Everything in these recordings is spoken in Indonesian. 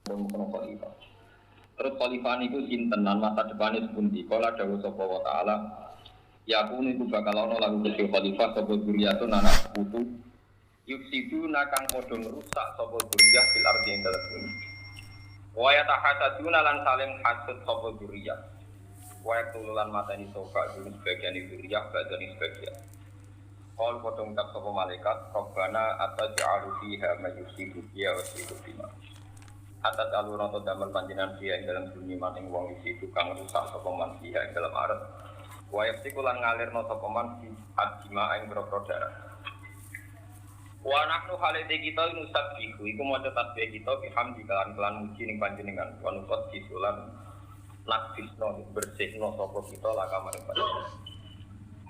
Mungkin khalifah. Terus khalifah niku sinten lan masa depane sepundi? Kala dawuh sapa wa taala, ya kunu iku bakal ana lagu kedhe khalifah sapa dzurriyyatun anak putu. Yufsidu nakang padha ngrusak sapa dzurriyyah fil ardi ing dalem bumi. Wa yatahasaduna lan saling hasud sapa dzurriyyah. Wa tululan mateni soka dulu sebagian dzurriyyah badani sebagian. Qul padha ngucap sapa malaikat, Rabbana ataj'alu fiha may yufsidu fiha wa yusrifu bima. Atas aluran atau damel panjenengan dia ing dalam bumi maning wong isi tukang rusak sapa man dia ing dalam aret. Wa yafsikulan ngalirno sapa man fi adima ing boro darah. Wa nahnu halide kita nusabbihu iku maca tasbih kita bihamdi kelan muji ning panjenengan wa nusat disulan nakfisno bersihno sapa kita lakamaring panjenengan.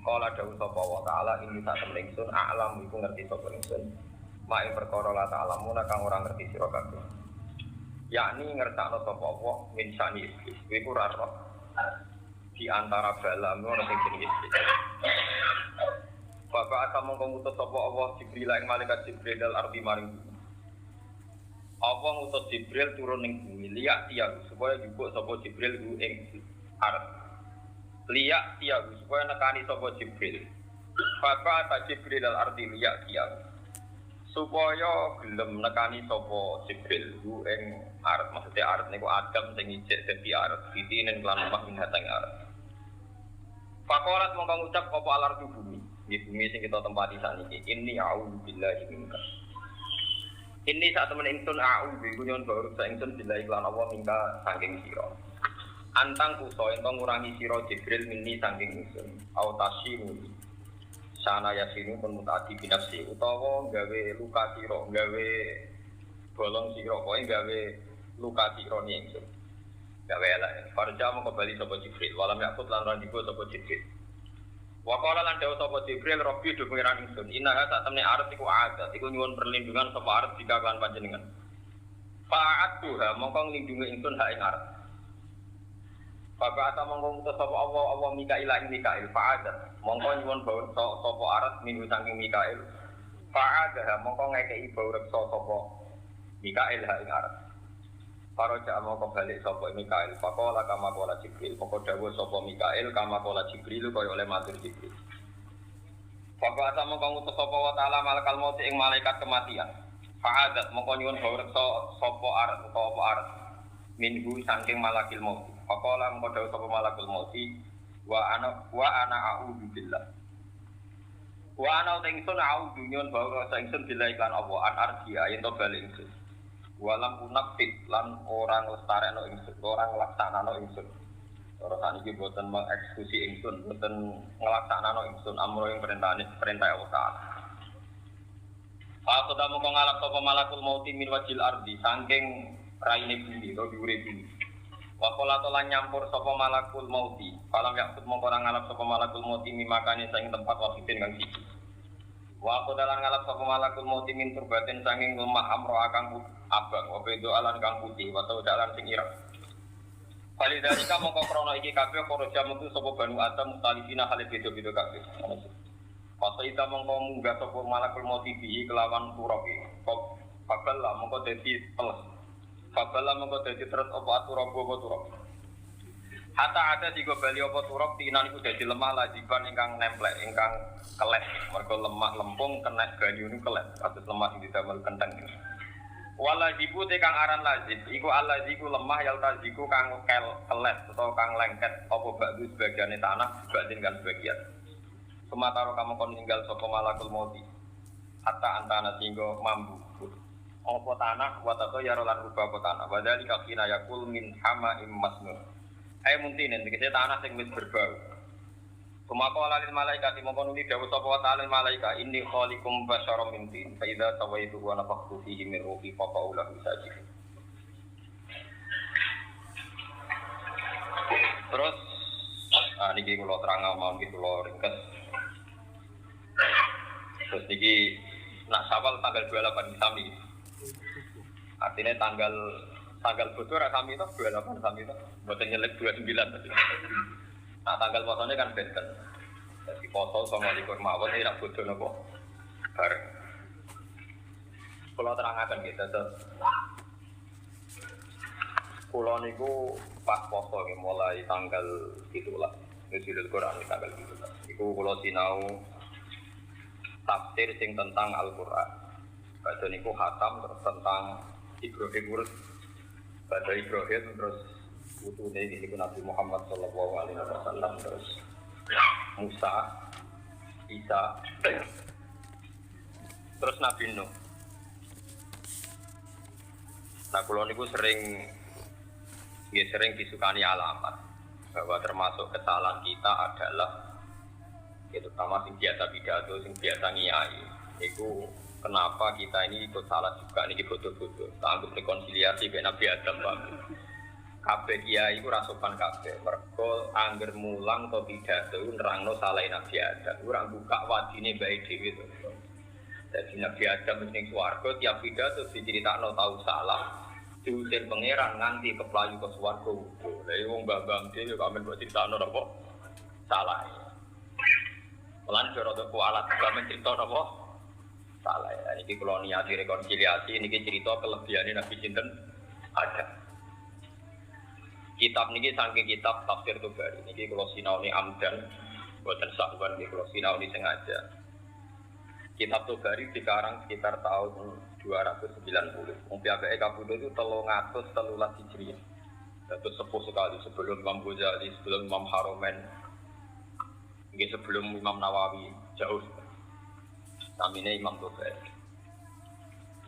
Kala dawuh sapa wa taala ini sak temengsun a'lam iku ngerti sapa ingsun. Mak ing perkara la ta'lamuna kang ora ngerti sira kabeh. Yakni ngertakno sapa Allah min sani iblis. Iku ora roh di antara bala ngono sing jenenge iblis. Bapak asa mongko ngutus sapa Allah Jibril ing malaikat Jibril dal ardi maring bumi. Allah ngutus Jibril turun ning bumi liyak tiang supaya jupuk sapa Jibril ku ing aret. Liyak tiang supaya nekani sapa Jibril. Bapak asa Jibril dal ardi liyak tiang supaya gelem nekani sapa Jibril ku ing aret, maksudnya aret niku Adam sing ijek dadi aret ditinen kelan lemah minhatang aret. Fakolat mongko ngucap apa alardu bumi, di bumi sing kita tempati sakniki. Inni a'udzu billahi minka. Inni sak temen ingsun a'udzu iku nyon baru sak ingsun billahi lan Allah minka saking sira. Antang kuso ento ngurangi sira Jibril minni saking ingsun. Au tasyimu. Sana yasinu pun mutadi binafsi utawa gawe luka sira, gawe bolong sira, kowe gawe luka sira ni ingsun. Gawe elek. Farja mongko bali sapa Jibril, walam yakut lan randiku sapa Jibril. Wa qala lan dawuh sapa Jibril, Rabbi do pengiran ingsun. Innaha sak temne arep iku adat, iku nyuwun perlindungan sapa arep jika kan panjenengan. Fa'atuha mongko nglindungi ingsun hak ing arep. Bapak ata mongko ngutus sapa Allah Mikail ing Mikail fa'adat. Mongko nyuwun bau sapa arep minu saking Mikail. Fa'adah mongko ngekeki bau reksa sapa Mikail hak ing arep. Para jam mongko balik sapa Mikail. Faqala kama qala Jibril. Mongko dawuh sapa Mikail kama qala Jibril kaya oleh matur Jibril. Bapak ata mongko ngutus sapa wa ta'ala malakal maut ing malaikat kematian. Fa'adat mongko nyuwun bau reksa sapa arep utawa apa arep. Minhu saking malakil maut. Faqala mongko dawuh sapa malakul mauti wa ana a'udzu billah. Wa ana ingsun a'udzu nyun bahwa ingsun billah iklan Allah an arji'a yen to bali ingsun. Walam unafit lan orang lestarekno ingsun, orang nglaksanakno ingsun. Ora saniki boten mengeksekusi ingsun, boten nglaksanakno ingsun amro ing perintah Allah Ta'ala. Fa qadamu kang ngalap sapa malakul mauti min wajil ardi saking raine bumi to dhuwure bumi. Wa qala lan nyampur sapa malakul mauti. Falam yakut mongko ora ngalap sapa malakul mauti mimakane saking tempat wasidin kang siji. Wa qadalan ngalap sapa malakul mauti min turbatin saking lemah amro akang abang, wa bedo alan kang putih, wa dalan sing ireng. Kali dari kamu kok krono iki kabeh para jam itu sapa Banu Adam mutalifina hale beda-beda kabeh. Pas ita mongko munggah sapa malakul mauti bi kelawan turok iki. Kok kabel lah mongko dadi teles. Fabala mongko dadi terus apa turok apa turok. Hatta ada tiga bali apa turok tinan iku dadi lemah lajiban ingkang nemplek, ingkang keleh. Mergo lemah lempung kena banyu niku keleh, kados lemah sing didamel kenteng. Walajibu te kang aran lazib iku alaziku lemah yaltaziku kang kelet utawa kang lengket apa bakdu sebagiane tanah sebagian kan sebagian. Semataro kamu kon ninggal sapa malakul mauti. Hatta antana singgo mambu. Apa tanah wa tato ya lan rubah apa tanah. Badali kakina yakul min hama immasnun. Ayo muntinen tegese tanah sing wis berbau. Sumako alalil malaikat mongko nuli dawuh sapa wa ta'ala malaikat inni khaliqum basyaram min tin fa idza tawaitu wa nafakhtu fihi min ruhi fa qaulahu sajid. Terus niki kula terang mawon iki kula ringkes. Terus niki nak sawal tanggal 28 sami. Artinya tanggal bocor sami itu 28 sami itu mboten nyelek 29 tadi. Nah tanggal posone kan benten. Jadi poso sama likur mawon ini nak bodoh nopo bareng. Kalau terangkan gitu, Pulau niku pas poso mulai tanggal itulah Nuzulul Quran tanggal itulah. Iku pulau sinau tafsir sing tentang Al-Quran. Baca niku hatam terus tentang Ibrahim urut. Baca Ibrahim terus utune niku Nabi Muhammad sallallahu alaihi wasallam terus Musa, Isa, terus Nabi Nuh. Nah, pulau niku sering disukani alamat bahwa termasuk kesalahan kita adalah terutama sing biasa pidato, sing biasa ngiyai. Itu kenapa kita ini ikut salah juga niki bodoh-bodoh. Anggap rekonsiliasi ben Nabi Adam Pak. Kabeh kiai iku ra sopan kabeh. Mergo angger mulang to pidato nerangno salahe Nabi Adam. Ora buka wadine bae dhewe to. Dadi Nabi Adam ning swarga tiap pidato diceritakno tau salah. Diusir pangeran nganti keplayu ke swarga. Lah wong mbah-mbah dhewe kok amen kok critakno apa? Salah. Lan cara to kualat kok cerita apa? Salah. Niki kula niati rekonsiliasi niki cerita kelebihane Nabi sinten Adam. Kitab niki saking kitab tafsir Tobari niki kula sinaoni amdan boten sakwan niki kula sinaoni sengaja. Kitab Tobari dikarang sekitar tahun 290. Wong piyambake kapundhut itu 313 Hijriah. Itu sepuh sekali sebelum Imam Ghazali, sebelum Imam Haromen, nggih sebelum Imam Nawawi jauh. Namine Imam Tobari.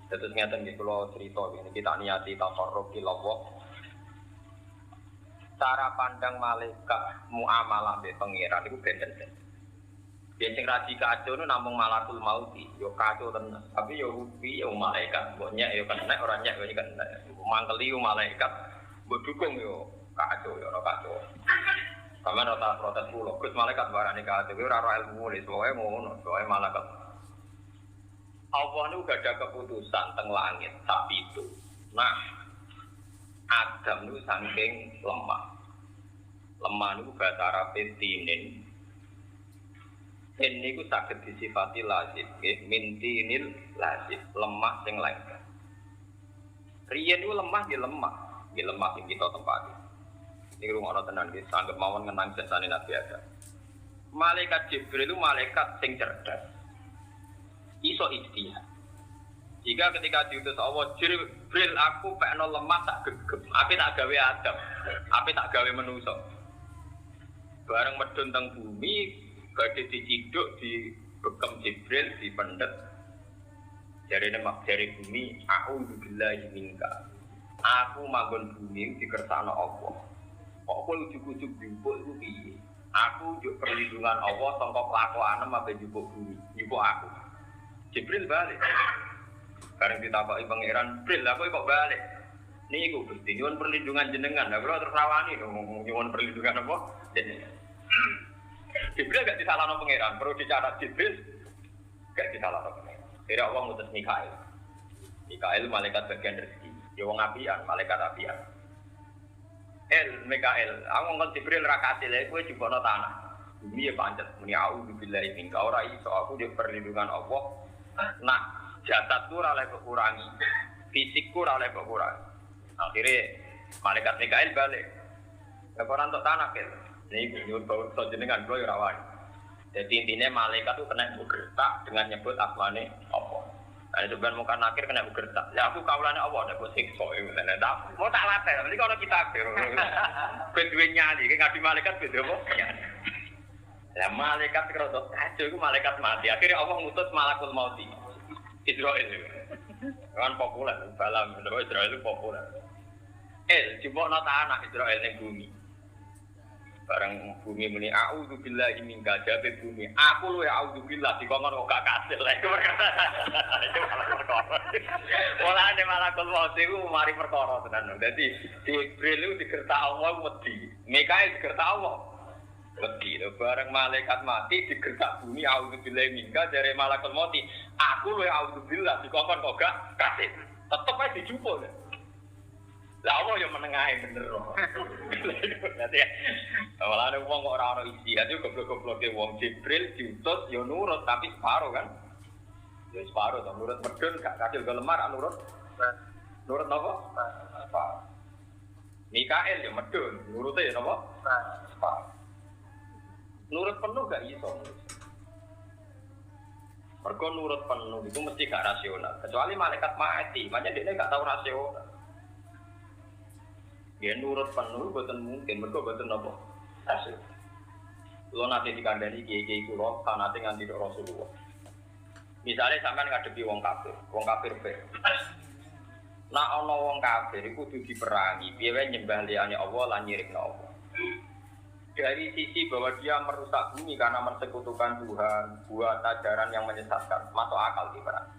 Terus ngeten nggih kula cerita ngene kita niati tafarruq illallah. Cara pandang malaikat muamalah mbek pangeran iku benten-benten. Yen sing radi kacau nu namung malakul mauti, yo kacau tenan. Tapi yo rupi yo malaikat, mbok nyek yo kena ora nyek yo kena. Mangkeli yo malaikat, mbok dukung yo kacau yo ora kacau. Sama rata protes pulau, Gus malaikat barane kacau, yo ora ilmu wis pokoke ngono, pokoke malaikat. Allah nu gak ada keputusan teng langit tapi itu. Nah, Adam nu saking lemah. Lemah nu bahasa Arab tinin. Ini ku saged disifati lazim, mintinil lazim, lemah sing lengket. Riyen ku lemah lemah sing kita tempati. Ini rungono tenan iki sanggep mawon ngenang jasane Nabi Adam. Malaikat Jibril itu malaikat sing cerdas. Iso ijtihad. Jika ketika diutus Allah, Jibril aku pekno lemah tak gegem, ape tak gawe Adam, ape tak gawe manusa. Bareng medun teng bumi badhe diciduk di bekem Jibril di pendet jarene mak jare bumi aku billahi minka aku manggon bumi dikersakno Allah kok kowe ujug-ujug njupuk iku piye aku njuk perlindungan Allah saka kelakuanem ape njupuk bumi njupuk aku Jibril balik bareng ditakoki pangeran Jibril lha kok balik niku Gusti nyuwun perlindungan jenengan lha kula terus rawani nyuwun perlindungan apa jenengan Jibril gak disalahno pangeran, perlu dicatat Jibril gak disalahno pangeran. Kira Allah ngutus Mikail. Mikail malaikat bagian rezeki. Ya wong apian, malaikat apian. Mikail, aku ngomong Jibril ra kasil kowe dibono tanah. Bumi ya pancet muni auzubillahi minka ora iso aku di perlindungan Allah. Nah, jasadku ora oleh kekurangi. Fisikku ora oleh kekurangi. Akhirnya malaikat Mikail balik. Kok ora entuk tanah ke? Ini nyuwun bawa jenengan kula ora wani. Jadi intinya malaikat itu kena bergerak dengan nyebut asmane Allah. Nah itu kan muka nakir kena bergerak. Ya aku kaulane Allah nek mbok siksa iki ngene ta. Mau tak latih, iki ana kitab. Ben duwe nyali, iki ngadi malaikat beda apa? Ya malaikat kroto kacau iku malaikat mati. Akhirnya Allah ngutus malakul mauti. Israil. Kan populer, balam Israil itu populer. Jupukno tanah Israil ning bumi. Barang bumi muni auzubillahi minka jabe bumi aku luwe auzubillah dikongkon kok gak kasil lha iku perkara olane malakul maut iku mari perkara tenan dadi Jibril itu digertak Allah wedi Mikail digertak Allah wedi bareng malaikat mati digertak bumi auzubillahi minka jare malakul maut aku luwe auzubillah dikongkon kok gak kasil tetep ae dijupuk lah apa yang menengahe bener kok. Berarti malah ada wong kok ora ono isi, aja goblok-gobloke wong Jibril diutus ya nurut tapi separuh kan. Ya separuh to nurut medun gak kasil go lemar nurut. Nurut napa? Separuh. Mikael ya medun, nurute ya napa? Nurut penuh gak iso. Mergo nurut penuh itu mesti gak rasional. Kecuali malaikat mati, makanya dia gak tahu rasional. Dia nurut penuh boten mungkin, mergo boten napa? Rasional. Kulo nate dikandani kiai-kiai kulo sanate nganti Rasulullah. Misalnya sampean ngadepi wong kafir be. Nah ana wong kafir iku kudu diperangi, piye wae nyembah liyane Allah lan nyirikno Allah. Dari sisi bahwa dia merusak bumi karena mensekutukan Tuhan, buat ajaran yang menyesatkan, masuk akal diperangi.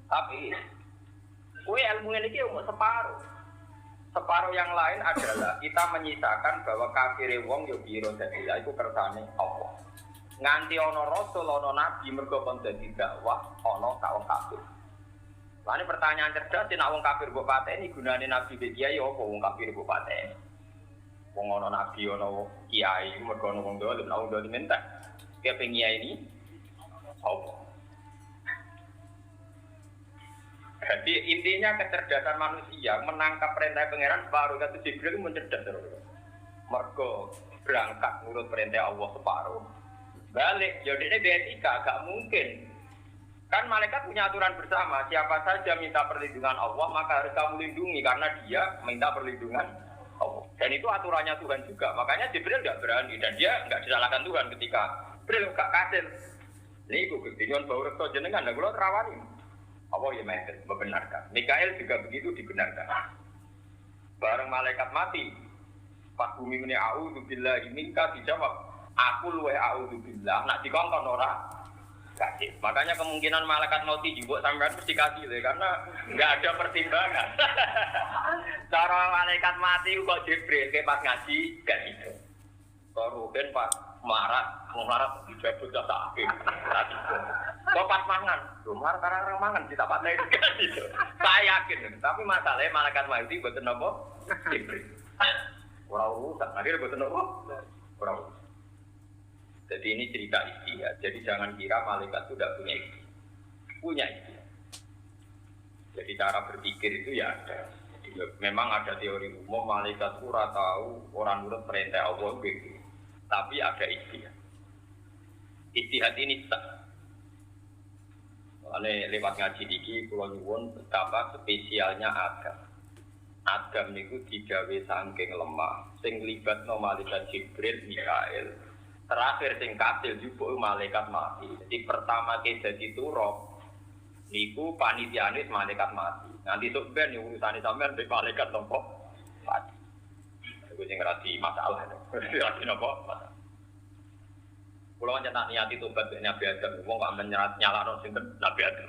Tapi kowe ilmu ini ki umur separuh. Separuh yang lain adalah kita menyisakan bahwa kafire wong yo biro dadi iku kersane Allah. Nganti ana rasul ana nabi mergo kon dadi dakwah ana kaum kafir. Lah ini pertanyaan cerdas nek wong kafir mbok pateni gunane nabi be kiai apa wong kafir mbok pateni. Wong ana nabi ana kiai mergo ana wong dolim ana wong dolim entek. Ki pengiai ini apa? Jadi intinya kecerdasan manusia menangkap perintah pangeran separuh kata Jibril mencerdas terus. Mergo berangkat nurut perintah Allah separuh. Balik, jadi ini betika gak mungkin. Kan malaikat punya aturan bersama, siapa saja minta perlindungan Allah maka harus kamu lindungi karena dia minta perlindungan Allah. Dan itu aturannya Tuhan juga. Makanya Jibril gak berani dan dia gak disalahkan Tuhan ketika Jibril gak kasih. Ini gue kebingungan bau rekto jenengan, dan gue terawani. Allah ya membenarkan. Mikael juga begitu dibenarkan. Bareng malaikat mati, pas bumi ini a'udzubillahi minka dijawab, aku luwe a'udzubillah. Nak dikongkon ora kasih. Makanya kemungkinan malaikat mati juga sampean mesti kasih deh, karena nggak ada pertimbangan. Cara malaikat mati kok Jibril kayak pas ngaji gak gitu. Kalau Ruben pas marat dijabut tak akhir. Kok pas mangan, lumar karang mangan kita pakai gitu. Saya yakin, tapi masalahnya malaikat mati boten napa? Jibril. Ora urusan, akhirnya boten napa? Ora urusan. Jadi ini cerita istihad. Jadi jangan kira malaikat itu tidak punya istihad. Punya istihad. Jadi cara berpikir itu ya ada. Jadi, memang ada teori umum malaikat itu ora tahu orang nurut perintah Allah begitu. Tapi ada istihad. Istihad ini sah. Lewat ngaji diki, kula nyuwun betapa spesialnya Adam. Adam niku digawe saking lemah, sing libatno malaikat Jibril, Mikael. Terakhir sing kasil jupuk malaikat mati. Jadi pertama ke dadi turab niku panitiane malaikat mati. Nanti sok ben urusane sampean mbek malaikat nopo mati. Iku sing ngrati masalah. Ngrati nopo masalah. Kalau nyetak niati tobat dari Nabi Adam, wong kok menyerat nyalano sinten Nabi Adam.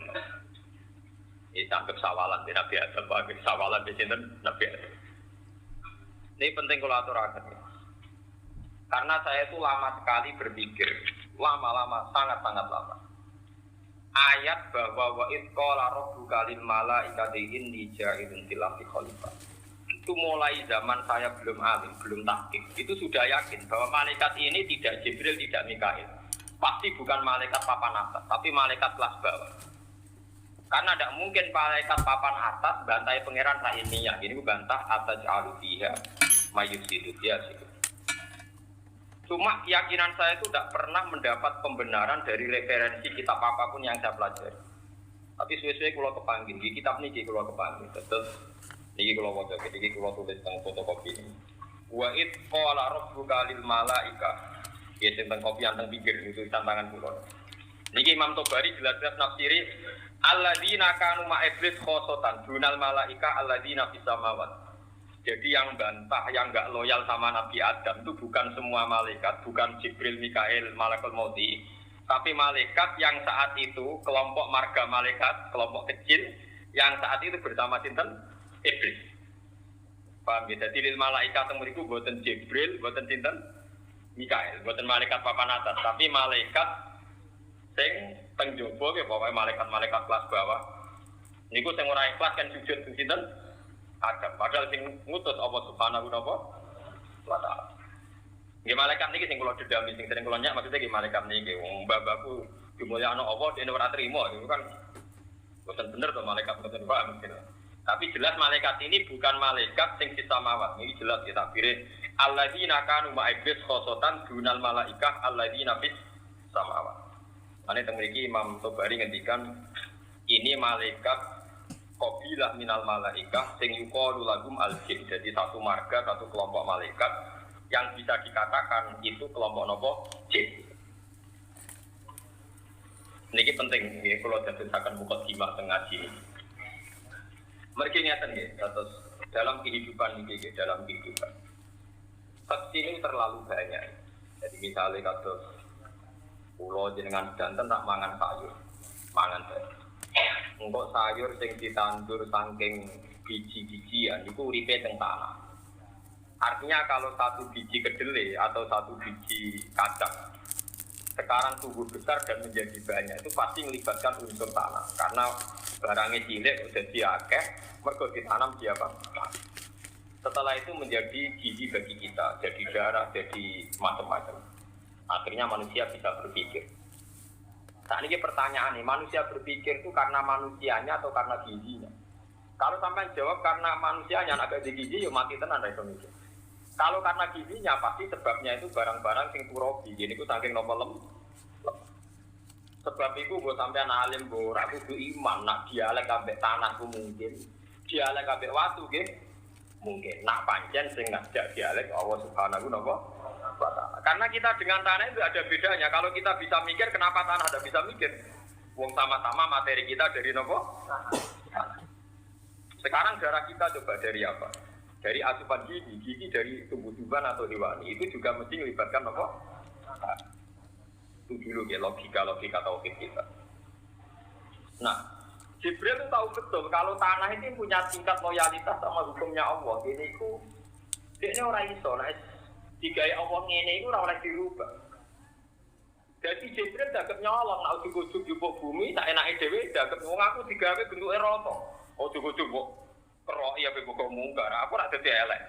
Ini sampai sawalan dari Nabi Adam, bagi sawalan di sinten Nabi Adam. Ini penting kalau aturakan. Karena saya itu lama sekali berpikir, lama-lama, sangat-sangat lama. Ayat bahwa wa id qala rabbuka lil malaikati inni ja'ilun fil ardi khalifah. Itu mulai zaman saya belum alim, belum tahqiq. Itu sudah yakin bahwa malaikat ini tidak Jibril, tidak Mikail. Pasti bukan malaikat papan atas, tapi malaikat kelas bawah. Karena tidak mungkin malaikat papan atas bantai pangeran Rainiyah. Ini bantah atas alufiha mayusidu dia sih. Cuma keyakinan saya itu tidak pernah mendapat pembenaran dari referensi kitab apapun yang saya pelajari. Tapi suwe-suwe kalau kepanggil, di kitab ini kalau kepanggil. Terus niki kula waca, iki kula tulis teng fotokopi ini. Wa id qala rabbuka lil malaika. Ya teng kopian teng pinggir itu tantangan kula. Niki Imam Tobari jelas-jelas nafsiri alladzina kanu ma iblis khosotan dunal malaika alladzina fis samawat. Jadi yang bantah, yang enggak loyal sama Nabi Adam itu bukan semua malaikat, bukan Jibril, Mikail, Malakul Mauti, tapi malaikat yang saat itu kelompok marga malaikat, kelompok kecil yang saat itu bersama sinten Iblis. Paham ya? Jadi lil malaikat temuriku boten Jibril, boten sinten Mikail, boten malaikat papan atas, tapi malaikat sing teng jaba ya pokoke malaikat-malaikat kelas bawah. Niku sing ora ikhlas kan sujud sinten Adam. Padahal sing ngutus Allah Subhanahu wa taala. Nggih malaikat niki sing kula dedami sing sering kula nyak maksudnya nggih malaikat niki wong mbah-mbahku dimulyakno Allah dene ora trimo, itu kan boten bener to malaikat boten paham gitu. Tapi jelas malaikat ini bukan malaikat sing samawat. Ini jelas ya takbire alladzina kanu ma'iblis khosotan dunal malaikah alladzina fis samawat. Ane teng mriki Imam Tobari ngendikan ini malaikat qabilah minal malaikah sing yuqalu lahum al-jin. Jadi satu marga, satu kelompok malaikat yang bisa dikatakan itu kelompok nopo jin. Niki penting nggih kula dadosaken mukadimah teng ngaji. Mergi ngeten nggih, terus dalam kehidupan niki dalam kehidupan. Peksi ini terlalu banyak. Jadi misalnya kados kula jenengan danten tak mangan sayur. Mangan sayur. Engko sayur sing ditandur saking biji-bijian niku uripe teng tanah. Artinya kalau satu biji kedelai atau satu biji kacang sekarang tumbuh besar dan menjadi banyak itu pasti melibatkan unsur tanah karena barangnya cilik jadi akeh mergo ditanam di apa? Setelah itu menjadi gizi bagi kita, jadi darah, jadi macam-macam. Akhirnya manusia bisa berpikir. Saat ini pertanyaan nih, manusia berpikir itu karena manusianya atau karena gizinya? Kalau sampai jawab karena manusianya agak di gizi, ya mati tenan dari pemikir. Kalau karena gizinya pasti sebabnya itu barang-barang sing turobi, jadi itu saking nopo lem. Sebab itu gue sampai alim gue ragu iman, nak dialek ambek tanahku mungkin, dialek ambek watu gitu mungkin. Nak pancen sing ngajak dialek Allah Subhanahu wa ta'ala. Karena kita dengan tanah itu ada bedanya. Kalau kita bisa mikir, kenapa tanah tidak bisa mikir? Wong sama-sama materi kita dari nopo. Sekarang darah kita coba dari apa? Dari asupan gizi dari tumbuh-tumbuhan atau hewani itu juga mesti melibatkan apa? Itu dulu ya logika tauhid kita. Nah, Jibril itu tahu betul kalau tanah ini punya tingkat loyalitas sama hukumnya Allah. Ini orang iso, nah digawe Allah ngene iku ora oleh dirubah. Jadi Jibril dagem nyolong, nek ujug-ujug jupuk bumi, tak enake dhewe dagem wong aku digawe bentuke rata. Ujug-ujug kok kerok ya bebok mungkar, aku ora dadi elek.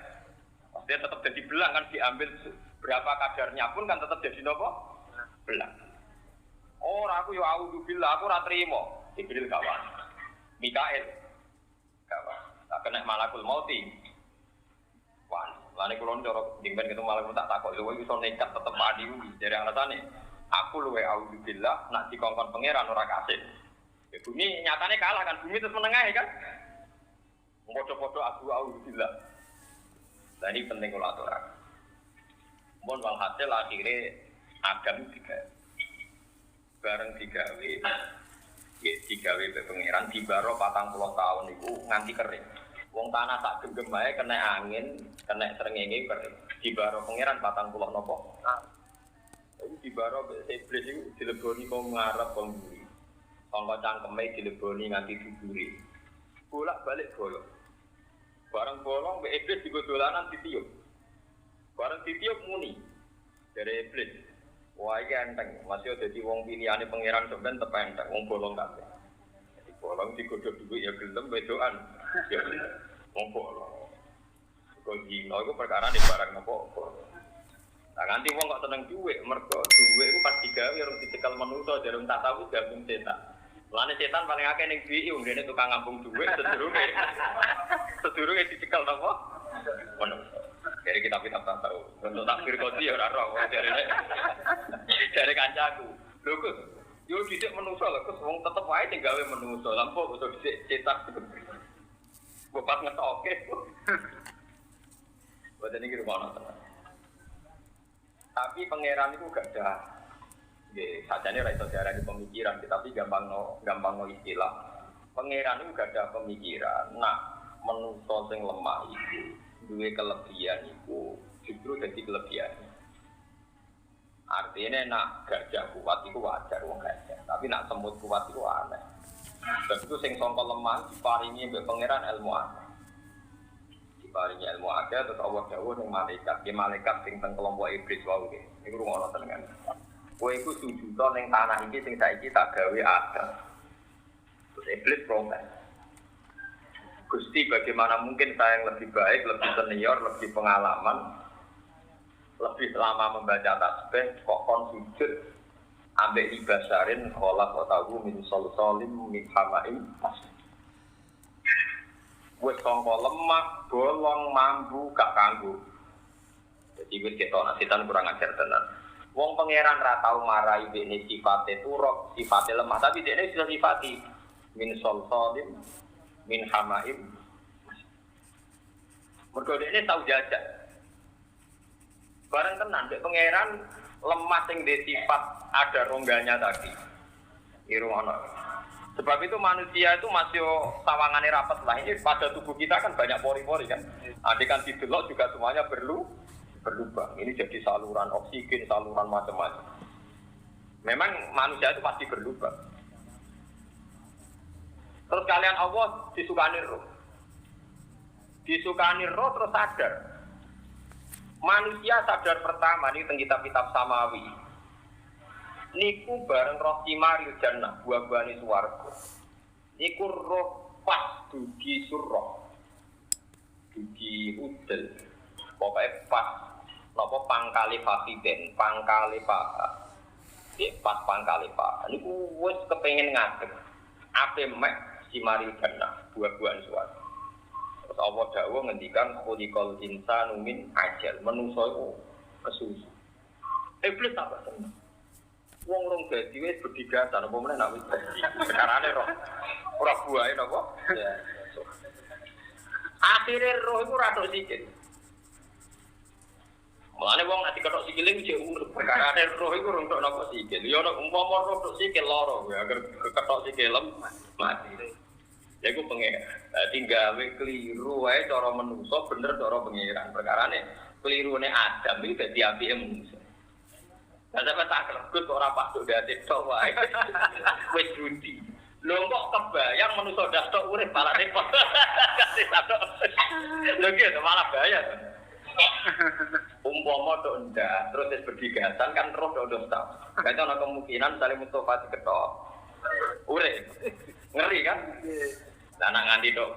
Dia tetap jadi belang kan diambil berapa kadarnya pun kan tetap jadi nopo? Belang. Ora aku yo auzubillah, aku ora trimo. Jibril kawan. Mikael kawan. Tak kena malakul mauti. Wan, lane kula ndoro dimben ketemu malakul tak takok, lho iso nekat tetep mati kuwi. Dari alasane aku luwe auzubillah nak dikongkon pangeran ora kasih. Ya bumi nyatane kalah kan, bumi terus menengah kan. Foto-foto aku auzubillah. Nah ini penting kalau aturan. Mohon walhasil akhirnya Adam bareng digawe ke pangeran di baro 40 tahun itu nganti kering. Wong tanah tak genggam ae kena angin, kena srengenge kering. Di baro pangeran 40 nopo. Iki di baro iblis itu dileboni kok ngarep kok mburi. Sangka cangkeme dileboni nganti dubure. Bolak-balik bolong. Barang bolong mbek iblis digo dolanan ditiup. Barang ditiup muni dari iblis. Wah iki enteng, masih dadi wong pilihane pangeran sampean tep enteng wong bolong kabeh. Jadi bolong digodhog dhuwit ya gelem wedokan. Ya wong bolong. Kok dino iku perkara ning barang apa? Nah nganti wong kok seneng dhuwit, mergo dhuwit iku pas digawe orang dicekel manusa jarung tak tahu gabung setan. Lane setan paling akeh ning BI ndene tukang ngambung dhuwit sedurunge dicekel napa? Manusa. Dari kitab-kitab tak tahu. Untuk takbir kodi ya ora roh dari kancaku. Lho Gus, yo dhisik manusa lho Gus wong tetep wae sing gawe manusa. Lampu kok dhisik cetak. Bapak ngetoke. Boten iki rumono tenan. Tapi pangeran itu gak ada. Nggih, sajane ora iso diarani pemikiran, tapi gampang no istilah. Pangeran itu gak ada pemikiran. Nah, manusa sing lemah itu duwe kelebihan itu justru jadi kelebihan. Artinya nak gajah kuat itu wajar wong gajah, tapi nak semut kuat itu aneh. Sebab itu sing sangka lemah diparingi mbek pangeran ilmu akeh. Diparingi ilmu akeh terus Allah dawuh ning malaikat, ki malaikat sing teng kelompok iblis wae iki. Iku rungono tenan. Kowe iku sujud ning tanah iki sing saiki tak gawe Adam. Terus iblis protes. Gusti, bagaimana mungkin saya yang lebih baik, lebih senior, lebih pengalaman, lebih lama membaca tasbih, kok kon sujud ambek ibasarin kholaq wa tahu min solsolim min hamaim. Wis sangka lemah, bolong, mambu, gak kanggo. Jadi wis ketok setan kurang ajar tenan. Wong pangeran ra tau marahi dene sifate turuk, sifate lemah, tapi dene sudah sifati min solsolim, min hamaim. Mergo dene tau jajak. Bareng tenan dek pangeran lemah sing dhe sifat ada rongganya tadi. Irungono. Sebab itu manusia itu masih sawangane rapat lah. Ini pada tubuh kita kan banyak pori-pori kan. Andai kan didelok juga semuanya berlubang. Ini jadi saluran oksigen, saluran macam-macam. Memang manusia itu pasti berlubang. Terus kalian Allah disukani roh. Disukani roh terus sadar. Manusia sadar pertama ini teng kitab-kitab samawi. Niku bareng roh simaril jannah buah-buahane swarga. Niku roh pas dugi surah. Dugi udel. Pokoke pas napa pangkali fasiden, pangkali paha. Pas pangkali paha. Niku wis kepengin ngadeg. Ape mek simaril jannah buah-buahan swarga. Terus Allah dawuh ngendikan khuliqal insanu min ajal. Menungso iku kesusu. Iblis apa seneng? Wong rong dadi wis berdigatan apa meneh nek wis dadi. Sekarane roh. Ora buahe napa? Ya. Akhire roh iku ora tok sikil. Mulane wong nek diketok sikile jek urip. Sekarane roh iku rong tok napa sikil. Ya nek umpama roh tok sikil lara, ya agar ketok sikilem mati. Ya iku pengen. Dadi gawe keliru wae cara menungso bener cara pengiran. Perkarane kelirune Adam iki dadi apike menungso. Ada apa tak kerekut orang pas sudah tidak wae. Wes budi. Lho kok kebayang manusa dak tok urip malah repot. Kasih tok. Lho iki malah bahaya. Umpama tok ndak terus wis berdigatan kan roh tok tak. Berarti ana kemungkinan saling Mustafa diketok. Urip. Ngeri kan? Lah nak nganti tok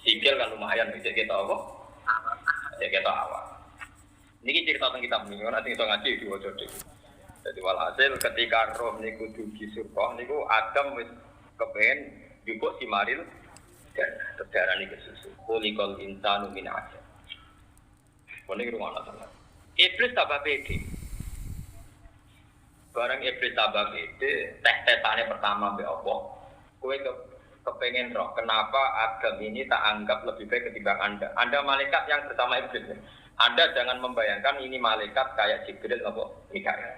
sikil kan lumayan bisa kita apa? Ya kita awak. Niki cerita tentang kitab ini, nanti kita ngaji di wajah deh. Jadi walhasil ketika roh niku dugi surga, niku Adam wis kepengen jupuk si Maril dan terdarah niku susu. Kulikol insanu min ajal. Ini rumah anak. Iblis tambah pede. Barang iblis tambah pede, tes-tesannya pertama be Allah. Kowe kepengen roh, kenapa Adam ini tak anggap lebih baik ketimbang Anda? Anda malaikat yang bersama iblis. Anda jangan membayangkan ini malaikat kayak Jibril atau Mikael.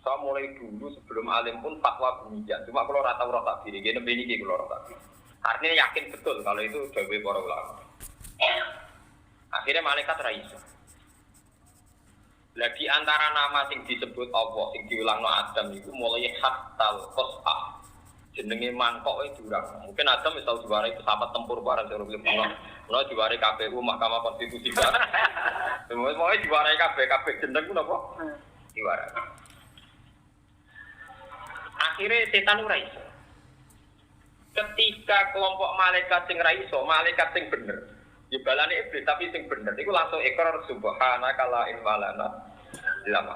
Saya mulai dulu sebelum alim pun takwa demikian. Cuma kalau rata tak diri, gini begini kalau rata diri. Artinya yakin betul kalau itu jawab para ulama. Akhirnya malaikat raiso. Lah di antara nama sing disebut Allah, sing diulangno Adam itu mulai hatal qasah. Jenenge mangkok itu durang. Mungkin Adam wis tau juara pesawat tempur bareng karo Filipina. Ono juara KPU Mahkamah Konstitusi bareng. Semoga juara kabeh jeneng ku napa? Juara. Akhirnya setan ora iso. Ketika kelompok malaikat sing ra iso, malaikat sing bener. Dibalane iblis tapi sing bener iku langsung ikrar subhanaka la ilma lana illa ma.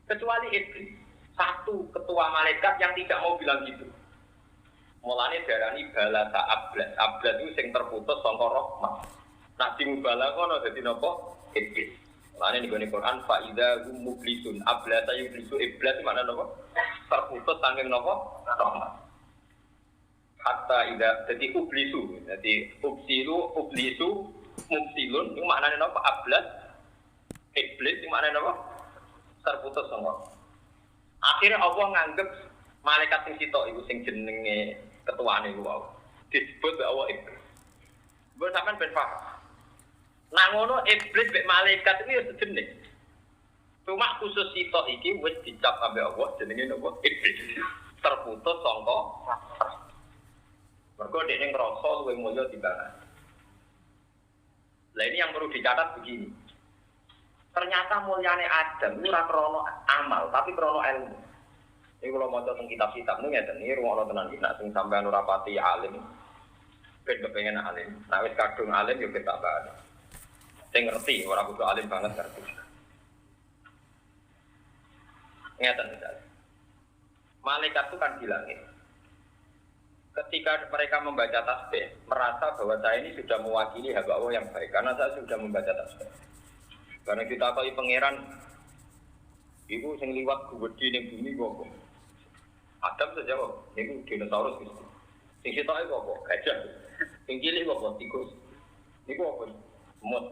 Kecuali iblis. Satu ketua malaikat yang tidak mau bilang gitu. Mulane darani balasa ablas. Ablas itu sing terputus saka rahmat. Nah sing bala kono dadi napa? Iblis. Mulane ning Quran fa idza hum mublisun. Ablas ayu iblisu iblis makna napa? Terputus saking napa? Rahmat. Hatta idza dadi ublisu. Dadi ublisu mubtilun itu maknane napa? Ablas iblis itu maknane napa? Terputus saka. Akhirnya Allah nganggep malaikat sing sitok iku sing jenenge ketuane iku wae. Disebut Allah iblis. Mbok sampean ben paham. Nah ngono iblis mek malaikat iki ya sejenis. Cuma khusus sitok iki wis dicap ambek Allah jenenge napa? Iblis. Terputus saka mergo dene ngrasa luwih mulya timbang. Lah ini yang perlu dicatat begini. Ternyata mulyane Adam itu ora krana amal, tapi krana ilmu. Iki kula maca teng kitab-kitab niku ngeten, iki rumono tenan iki nek sing sampean ora pati alim. Ben kepengin alim. Nek wis kadung alim yo ketambahan. Sing ngerti ora kudu alim banget ngerti. Ngeten misalnya. Malaikat itu kan di langit. ketika mereka membaca tasbih, merasa bahwa saya ini sudah mewakili hamba Allah yang baik karena saya sudah membaca tasbih. Karena kita tahu pangeran itu sing liwat gede ning bumi kok. Adam saja kok, itu dinosaurus gitu. Sing sitoke kok gajah. Sing cilik kok tikus. Niku apa? Semut.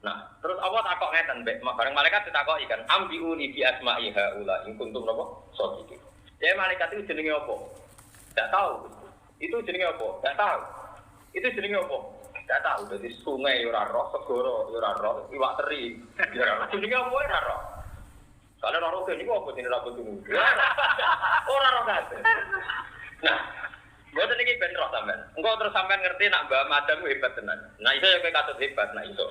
Nah, terus Allah takok ngeten, bareng malaikat ditakoki kan, ambiuni bi asma'i haula in kuntum napa? Shodiqin. Ya malaikat itu jenenge apa? Tidak tahu. Itu jenenge apa? Tidak tahu. Itu jenenge apa? Tidak tahu. Jadi sungai ora roh, segara ora roh, iwak teri. Jenenge apa ora roh? Soale ora roh niku apa jenenge ra ketemu. Ora roh kabeh. Nah, mboten iki ben roh sampean. Engko terus sampean ngerti nak Mbah Madam hebat tenan. Nah, iso ya kowe katut hebat, nah iso.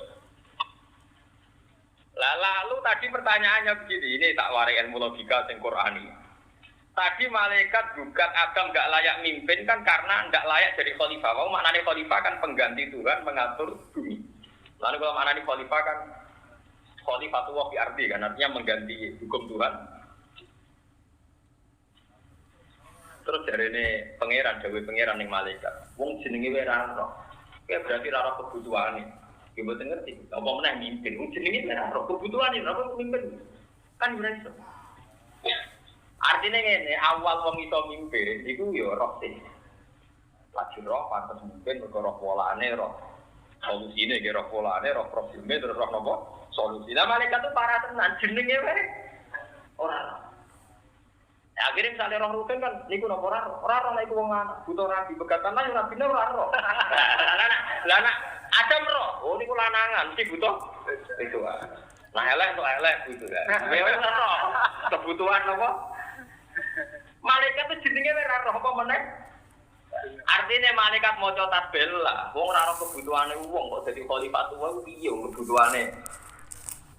Lah lalu tadi pertanyaannya begini, ini tak warai ilmu logika sing Qur'ani. Tadi malaikat gugat Adam enggak layak mimpin kan karena enggak layak jadi khalifah. Mau maknanya khalifah kan pengganti Tuhan mengatur bumi. Lalu kalau maknanya khalifah kan khalifatullah fi ardi kan artinya mengganti hukum Tuhan. Terus dari ini pangeran, dewe pangeran yang malaikat. Wong jenenge wae ra ora. Kayak berarti ora kebutuhane. Ki mboten ngerti. Apa meneh mimpin? Wong jenenge wae ra ora kebutuhane, ora mimpin. Kan berarti artinya ngene, awal wong iso mimpin iku ya roh sih. Lagi roh pantes mimpin mergo roh polane roh. Solusine ge roh polane roh probleme terus roh napa? Solusi. Lah malaikat itu para tenan jenenge wae ora. Ya, akhirnya misalnya roh rutin kan niku napa ora roh iku wong anak butuh rabi begatan lan ora bine ora roh. Lah anak ada roh. Oh niku lanangan mesti butuh itu. Nah elek untuk elek gitu ya. Ya ora roh. Kebutuhan apa? Malaikat itu jenenge ora roh apa meneh? Artinya malaikat maca tasbih lah. Wong ora roh kebutuhane wong kok dadi khalifah tuwa ku piye kebutuhane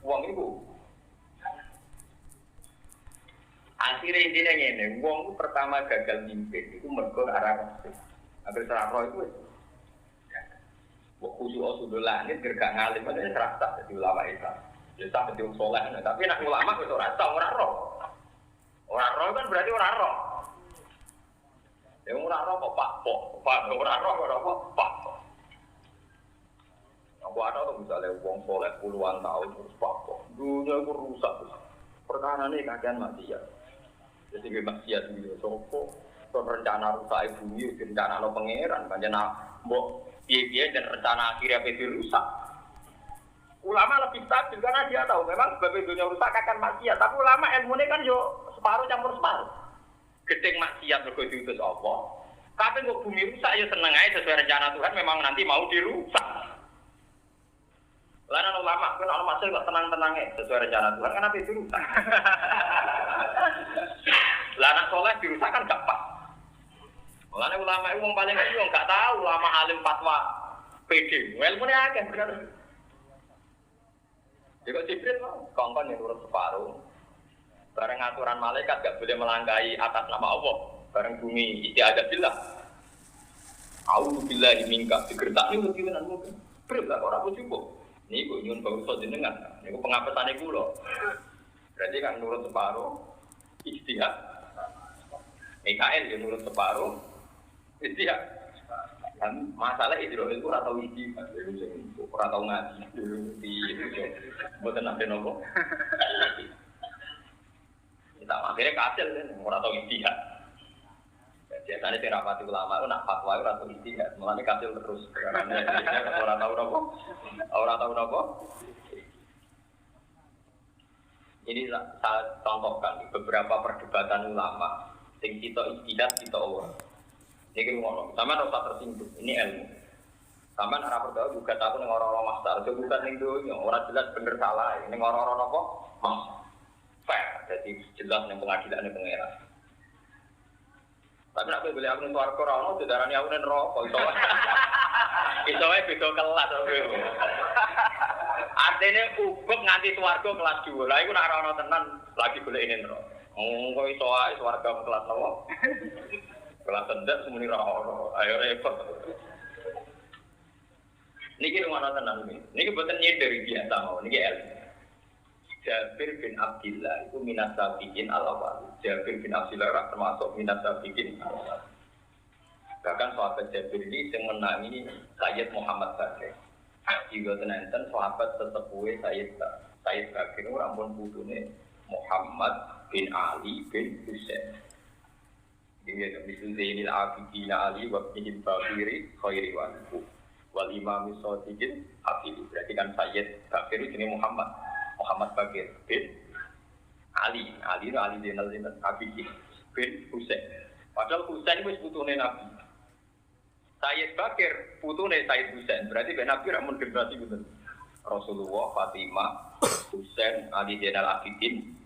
wong iku. Akhirnya intinya ngene, wong ku pertama gagal mimpin iku mergo ora roh. Akhire ora roh iku wong khusyuk sudah langit gergak ngalim ada rasa dadi ulama Islam. Ya tak dadi wong saleh, tapi nek ulama wis ora tau ora roh. Ora roh kan berarti ora roh. Ya ora roh kok Pak ora roh kok apa? Pak. Aku ada tuh misalnya wong soleh puluhan tahun terus Pak. Dunia itu rusak. Perkara ini kagian maksiat. Jadi gue maksiat gitu. Sopo rencana rusak bumi, rencana lo pangeran, kan jangan mbok piye-piye dan rencana akhirnya PD rusak. Ulama lebih stabil karena dia tahu memang sebab dunia rusak akan maksiat. Tapi ulama ilmunya kan yo separuh campur separuh. Gedeng maksiat mergo diutus Allah. Tapi kok bumi rusak ya seneng aja sesuai rencana Tuhan memang nanti mau dirusak. Lain ulama kan ulama masih kok tenang-tenang sesuai rencana Tuhan kenapa itu rusak? Lah anak soleh dirusak kan gak pas. Lain ulama itu wong paling bingung gak tahu ulama alim fatwa PD. Ilmune akeh bener. Jika Jibril kongkon yang turun separuh. Bareng aturan malaikat gak boleh melangkahi atas nama Allah. Bareng bumi istiadat billah. A'udzubillahi minka digertak niku kiwenan mungkin. Bril lah ora cukup. Niku nyuwun bangsa jenengan. Niku pengapesane kula. Berarti kan nurut separuh istihad. Mikael yang nurut separuh istihad. Dan masalah Israel itu ora tau istihad. Ora tau ngaji di mboten nate nopo. Kita akhirnya kasil kan, orang tahu istihad. Biasanya si rapati ulama itu nak fatwa itu orang tahu istihad, malah kasil terus. Orang tahu apa? Orang tahu apa? Ini saya contohkan beberapa perdebatan ulama. Sing kita istihad, kita Allah. Ini kan ngomong, sama rasa tersinggung. Ini ilmu. Sama arah berdoa juga tahu nih orang-orang master. Itu bukan itu, orang jelas bener salah. Ini orang-orang apa? Fair, jadi jelas yang pengadilan yang pengeras. Tapi nak boleh aku nih suara korang, itu darahnya aku nih rokok. Itu aja beda kelas. Artinya ubek nganti suarga kelas 2. Lah itu nak orang tenan lagi boleh ini rokok. Kok itu aja suarga kelas 2. Kelas rendah semuanya rokok. Ayo repot. Niki rumah tenan ini. Niki buatan nyederi biasa mau. Niki ilmu. Jabir bin Abdillah itu minas sabiqin al-awwal. Jabir bin Abdillah termasuk minas sabiqin al-awwal. Bahkan sahabat Jabir ini yang menangi Sayyid Muhammad Bakir. Jika tenenten sahabat sesepuh Sayyid Bakir rampun putune Muhammad bin Ali bin Husain. Ini misalnya Zainil Abidin Ali wa bin Bakiri khairi wal imam Sadiqin Abidin. Berarti kan Sayyid Bakir ini Muhammad Bakir bin Ali Zainal Abidin bin Husain. Padahal Husain itu putune Nabi. Sayyid Bakir putune Sayyid Husain. Berarti ben Nabi ramun generasi bener. Rasulullah, Fatimah, Husain, Ali Zainal Abidin,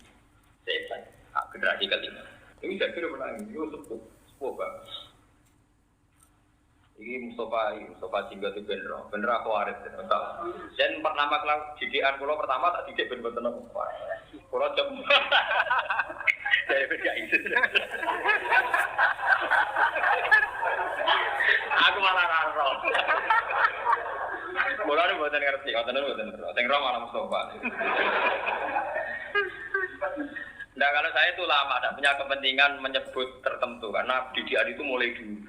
Zainal. Generasi kelima. Ini Jabir menang. Ini sepuh banget. Ini Mustafa Jingga itu bener aku waris. Dan pertama kelas didikan kulo pertama tak didik ben boten apa. Kulo jam. Saya beda itu. Aku malah raro. Kulo ini boten ngerti, boten. Sing ro malah Mustafa. Nah kalau saya itu lama, tidak punya kepentingan menyebut tertentu karena didikan itu mulai dulu.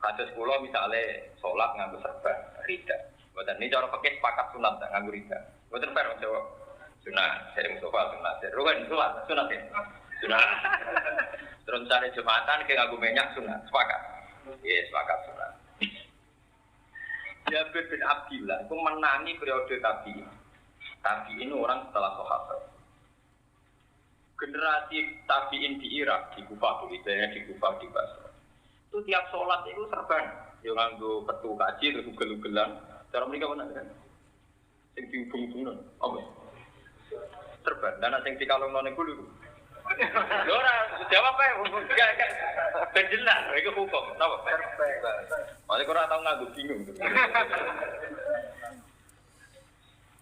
Kasus kulo misalnya sholat nganggo serban, rida. Buatan ini cara pakai sepakat sunat tak nganggo rida. Buatan fair menjawab sunat, dari Mustafa sunat, dari Ruben sunat ya, sunat. Terus misalnya Jumatan ke nganggo minyak sunat, sepakat. Iya sepakat sunat. Jabir bin Abdillah itu menangi periode tabi'in. Tabi'in orang setelah sahabat. Generasi tabi'in di Irak, di Kufah, di Kufah, di Basra. Itu tiap sholat itu serban, yang nganggo petu kaji terus ugel-ugelan. Cara mereka mana kan? Sing dihubung-hubungin, apa? Serban. Dan sing dikalungkan itu dulu. Ora jawab ae, ben jelas, itu hukum, tahu? Maksudnya orang tahu nganggo bingung.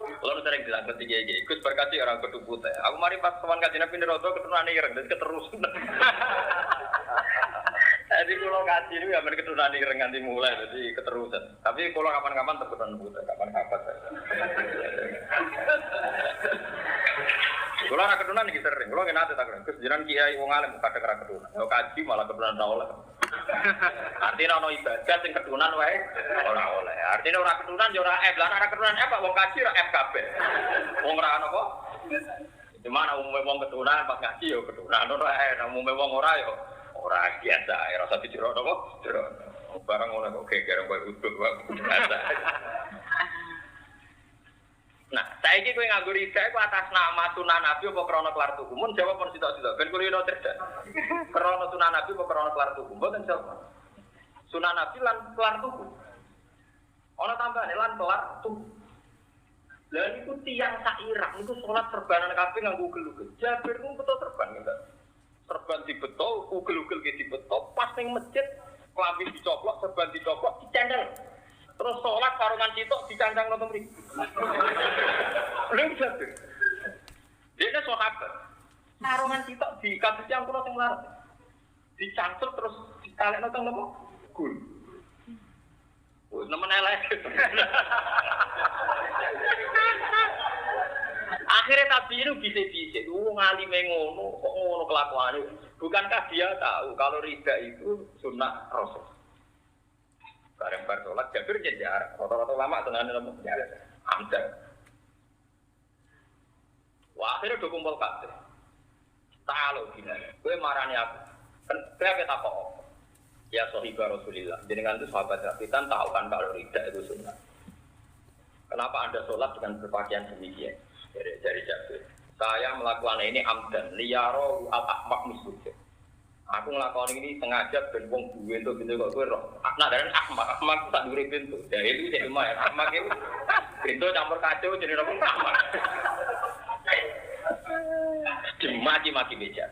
Kalau sering bilang ketika ikut berkati orang kedubut ya. Aku mari pas teman kajian Nabi Nerodo keturunan ireng dan keterusan. Jadi kalau kaji itu ya keturunan ireng nanti mulai jadi keterusan. Tapi kalau kapan-kapan terketurunan buta, kapan-kapan. Kalau orang keturunan ini sering, kalau nggak nanti tak keren. Kesejaran kiai wong alim kadang orang keturunan. Kalau kaji malah keturunan rawol. Artinya ono ibadah sing keturunan wae ora oleh. Artinya ora keturunan yo ora F. Lah ora keturunan apa wong kaji ora F kabeh. Wong ora ono apa? Dimana umume wong keturunan pas ngaji yo keturunan ora umume wong ora yo ora biasa. Ora usah diciro apa? Ciro. Barang ngono kok geger kowe uduk wae biasa. Nah, saiki kowe nganggo rida iku atas nama sunan Nabi apa krana kelar tuku? Mun jawab pun sitok-sitok ben kulo ora cerdas. Krana sunan Nabi apa krana kelar tuku? Mboten jawab. Sunan Nabi lan kelar tuku. Ana tambahane lan kelar tuku. Lah niku tiyang sak Irak niku salat serbanan kabeh nganggo ugel-ugel. Jabir niku beto serban enggak. Serban dibeto, ugel-ugel ge dibeto, pas ning masjid klambi dicoplok, serban dicoplok, dicendel. Terus sholat karungan sitok dicandang nonton mriki. Lha Jabir. Dene sahabat. Karungan sitok di kados yang kula sing larat. Dicangkel terus ditalekno teng nopo? Gul. Wis nemen elek. Akhirnya tabi itu bisa. Wong alime ngono, kok ngono kelakuane. Bukankah dia tahu kalau rida itu sunnah Rasul? Bareng bar sholat, Jabir jejar. Rata-rata lama tenan nemu jejar. Amdan. Wah, akhirnya udah kumpul kabeh. Taalo gila. Gue marani aku. Kan kita takok. Ya sahibah Rasulillah. Jenengan itu sahabat Rasulullah tahu kan kalau rida itu sunnah. Kenapa Anda sholat dengan berpakaian demikian? Dari Jabir. Saya melakukan ini amdan. Liyaro al-ahmak misbujud. Aku ngelakoni ini sengaja ben wong duwe entuk pintu kok kowe roh. Nah, dari ahmak tak dure pintu. Dari itu jadi lumayan. Ahmak itu pintu campur kacau jadi apa ahmak. Dimaki-maki beja.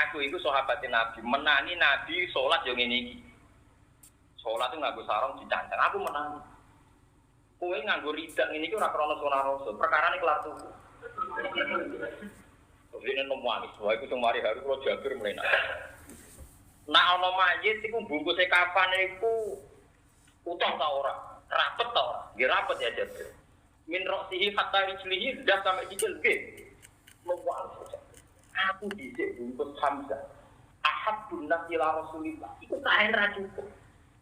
Aku itu sahabat Nabi, menani Nabi salat yo ngene iki. Salat itu nganggo sarung dicancang. Aku menani. Kowe nganggo ridak ngene iki ora krana sunah Rasul. Perkarane kelar tuku. Ini nomor ini, soalnya itu mari hari kalau Jabir melenak. Nah, ono mayit itu bungkusnya kapan itu utang tak ora, rapet tak ora, dia rapet ya Jabir. Min roksihi hatta rijlihi dah sampai sikil nggih. Luwal. Aku dhisik bungkus Hamzah. Ahabbun nas ila Rasulillah. Iku kaen ra cukup.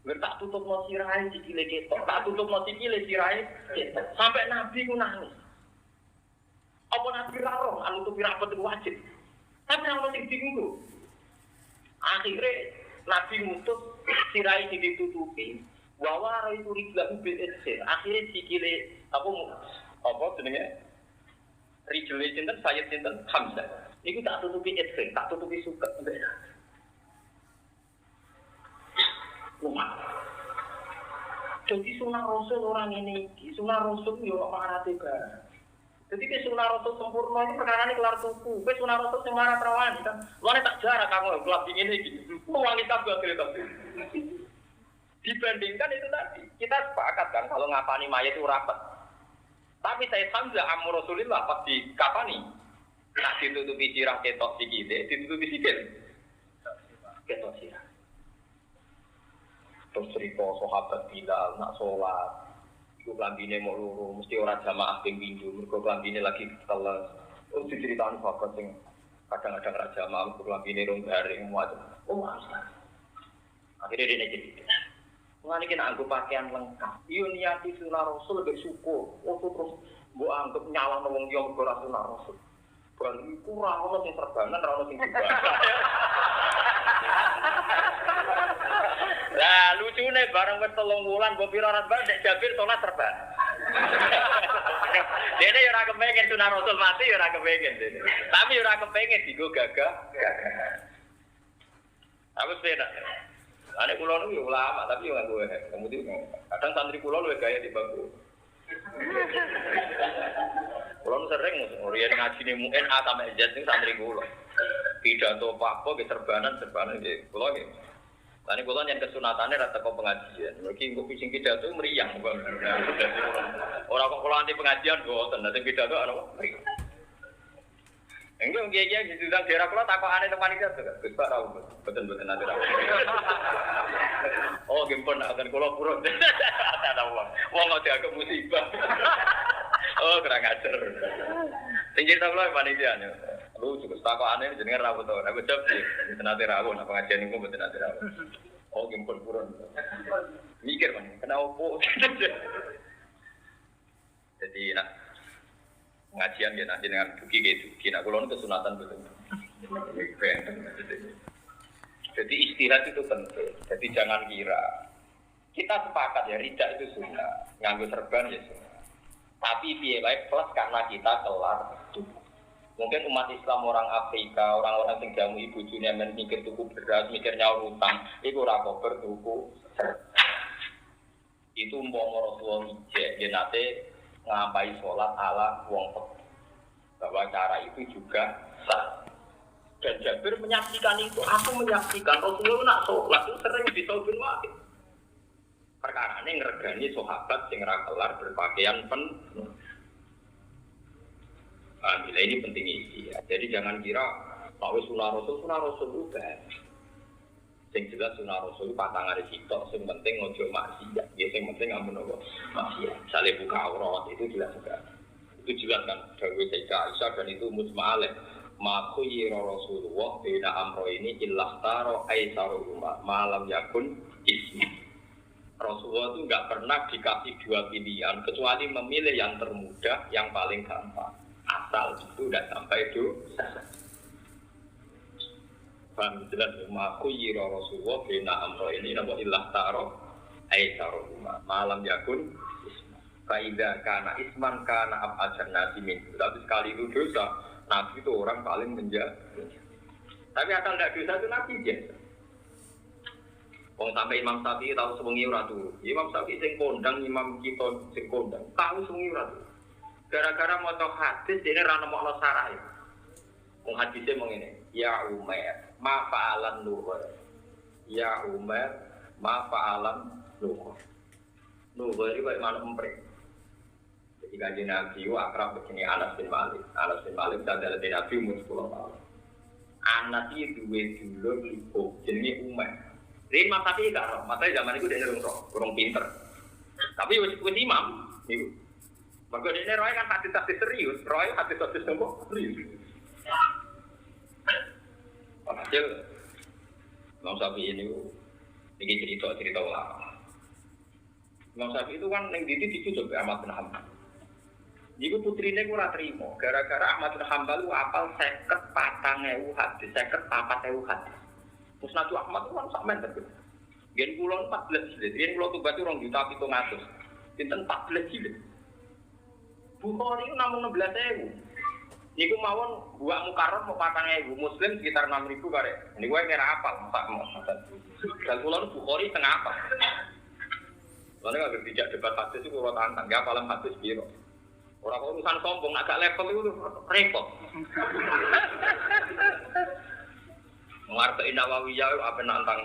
Tak tutup no sirahe sikile ketok, tak tutup no sikile sirahe ketok. Sampai Nabi ku nangis. Apa Nabi ra roh anu tutup rapat wajib. Tapi ora sing bingung. Akhirnya Nabi ngutus sirahe ditutupi. Wawara itu rijlahu bil ihsan. Akhirnya sikile apa jenenge? Rijle sinten Sayyid sinten Hamzah. Iku tak tutupi ihsan, tak tutupi suket mbek. Rumah. Jadi sunah Rasul orang ini, sunah Rasul yo marate barang. Jadi ke sunah Rasul sempurna ini perkara ini kelar tuku. Ke sunah Rasul sing marah rawan kan. Luane tak jarak kamu gelap dingin iki. Wangi kabeh akhirnya. Dibandingkan itu tadi, kita sepakat kan kalau ngapani mayat itu rapat. Tapi saya Hamzah amur Rasulillah pas dikapani. Nah ditutupi sirah ketok sikile, ditutupi sikil. Ketok sirah. Terus cerita sahabat Bilal nak sholat itu kelambine mau luru mesti orang jamaah ping minggu mergo kelambine lagi teles terus diceritain sahabat sing kadang-kadang ra jamaah mergo kelambine rong garing macam akhirnya dia jadi ngene iki nak anggo pakaian lengkap yo niati sunah Rasul lebih syukur terus mbok anggap nyalahno wong liya mergo ra sunah Rasul bal iku ora ono sing serbanan ra ono sing Lah lucune bareng wis 3 wulan mbok pira ora nek Jabir salat serban. Dene yo ora kepengin sunah Rasul mati yo ora kepengin dene. Tapi yo ora kepengin digo gagah. Aku senak. Ane kula niku yo ulama tapi yo nganggo kemudian kadang santri kula luwih gaya di bangku. Kula sering ngurian ngajine muen A sampai Z sing santri kula. Pidato apa ge serbanan ge kula ge. Tani kula yen kesunatane ra teko pengajian. Mergi engko sing pidato mriyang kok. Ora kok kula anti pengajian mboten, nek pidato ana mriyang. Engko nggih-nggih diundang daerah kula takokane teman iki Gus Pak ra mboten ate ra. Oh, gempon akan kula purun. Ada wong kok dianggap musibah. Oh, kurang ajar. Sing cerita kula panitia niku. Lu juga takokane jenenge ra foto. Aku jawab mboten ate rawuh nek pengajian niku mboten ate rawuh. Oh, gempon purun. Mikir kan, kena opo. Jadi nak pengajian ya nanti dengan duki gitu. Kina kula niku kesunatan betul. Jadi istirahat itu penting. Jadi jangan kira kita sepakat ya rida itu sunnah, nganggo serban ya sunnah. Tapi piye wae plus karena kita kelar tubuh. Mungkin umat Islam orang Afrika, orang-orang sing jamu ibu june men mikir tuku beras, mikir nyaur utang, iku ora kober tuku serban. Itu umpama Rasulullah ijek yen nate ngampahi salat ala wong pekeh. Bahwa cara itu juga sah. Dan Jabir menyaksikan itu, aku menyaksikan Rasulullah nak sholat itu sering disobin wahid. Perkara ini ngeregani sahabat sing ra kelar berpakaian penuh. Bila ini penting ini ya. Jadi jangan kira bahwa sunah Rasul juga. Sing jelas sunah Rasul patangane sitok, sing penting ojo maksiat. Ya sing penting ampun apa maksiat. Sale buka aurat itu jelas juga. Itu jelas kan dawuh Sayyidah Aisyah dan itu mujma'alaih. Maku yiro Rasulullah bina amro ini illah taro aisarullah malam yakun ismi. Rasulullah itu enggak pernah dikasih 2 pilihan kecuali memilih yang termudah, yang paling gampang. Asal itu udah sampai dosa. Paham jelas? Maku yiro Rasulullah bina amro ini napa illah taro aisarullah malam yakun ismi. Faida kana isman kana abajan nasi min. Tapi sekali itu dosa. Nabi itu orang paling menjaga. Tapi asal tidak dosa itu Nabi biasa. Wong sampai Imam Syafi'i tahu sewengi ora turu. Imam Syafi'i sing kondang, Imam kita sing kondang, tahu sewengi ora turu. Gara-gara maca hadis dene ra nemokno sarahe. Wong hadise mung ngene, ya Umar, ma fa'alan nuhur. Ya Umar, ma fa'alan nuhur. Nuhur iki kaya manuk empreng. Jika di Nabi akrab begini Anas bin Malik adalah di Nabi umur 10 tahun. Anas itu dulu lipo jenis Umar. Jadi Imam Syafi'i gak roh, makanya zaman itu dia kurang pinter. Tapi wis imam, itu. Mergo dene roe kan hadis-hadis serius, roe hadis-hadis nopo serius. Hasil Imam Syafi'i ini cerita ulama. Imam Syafi'i itu kan ning diti dicucuk Ahmad bin Hanbal. Iku putrine ku ora trimo, gara-gara Ahmad bin Hanbal ku apal 54.000 hadis, 54.000 hadis. Musnad Ahmad itu kan sak men tenan. Gen kula 14 jilid, yen kula tobat 2.700.000. Pinten 14 jilid. Bukhari itu namung 16.000. Niku mawon buak mukarrar mau 4.000, Muslim sekitar 6.000 karek. Niku wae ora apal, masak. Dan kula Bukhari tengah apa? Lalu agak tidak debat hadis itu kula tantang, ya apalan hadis piro. Ora urusan sombong, agak level itu repot. Ngarep Nawawiyah apa nantang.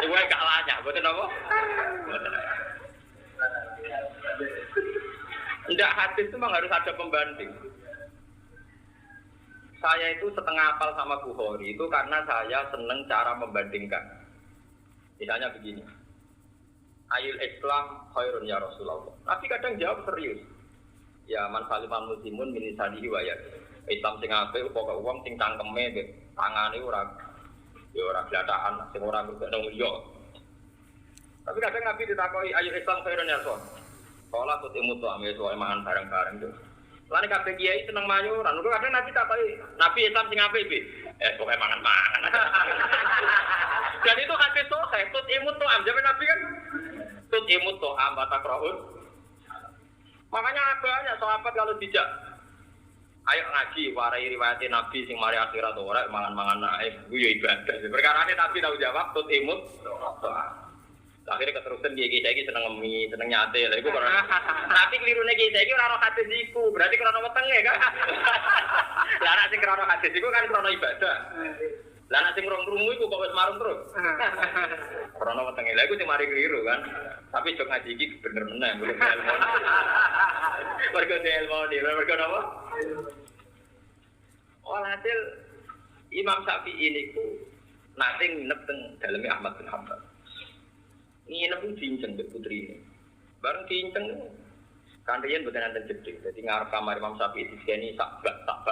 Iku wae gak layak, mboten apa? Tidak, hadis itu memang harus ada pembanding. Saya itu setengah hafal sama Bukhari itu karena saya seneng cara membandingkan. Misalnya begini, Ayul Islam khairun ya Rasulullah. Tapi kadang jawab serius. Ya man saliman muslimun min lisanihi wa yadihi. Islam sing apik pokoke wong sing cangkeme tangane ora glatakan, sing ora ngrugekno yo. Tapi kadang Nabi ditakoki Ayul Islam khairun ya Rasul. Sekolah tuh imut tuh ambil soal mangan bareng-bareng tuh. Lalu kabeh kiai seneng mayuran. Lalu kadang Nabi takoki, Nabi Islam sing apik piye? Pokoke mangan-mangan. Dan itu hadis sahih, tut imut tuh am. Jadi Nabi kan tut imut tuh am batakrahun. Makanya banyak sahabat kalau dijak ayo ngaji warai riwayat Nabi sing mari akhirat ora mangan-mangan naik. Ku yo ibadah. Perkarane Nabi tahu jawab tut imut tuh am. Akhirnya keterusan kiai saiki seneng ngemi, seneng nyate. Lah iku karena tapi klirune kiai saiki ora ono hadis iku, berarti krana wetenge kan. Lah nek sing krana hadis iku kan krana ibadah. Lah nek sing krungu iku kok wis marung terus. Krana wetenge. Lah iku sing mari kliru kan. Tapi jok ngaji iki bener meneh, belum ilmu. Mergo ilmu iki, mergo napa? Walhasil Imam Syafi'i niku nate nginep teng daleme Ahmad bin Hanbal. Nginep pun cincang ke putri ini. Bareng cincang, kandian bukan ada jeding. Jadi ngarep kamar Imam Syafi'i di sini tak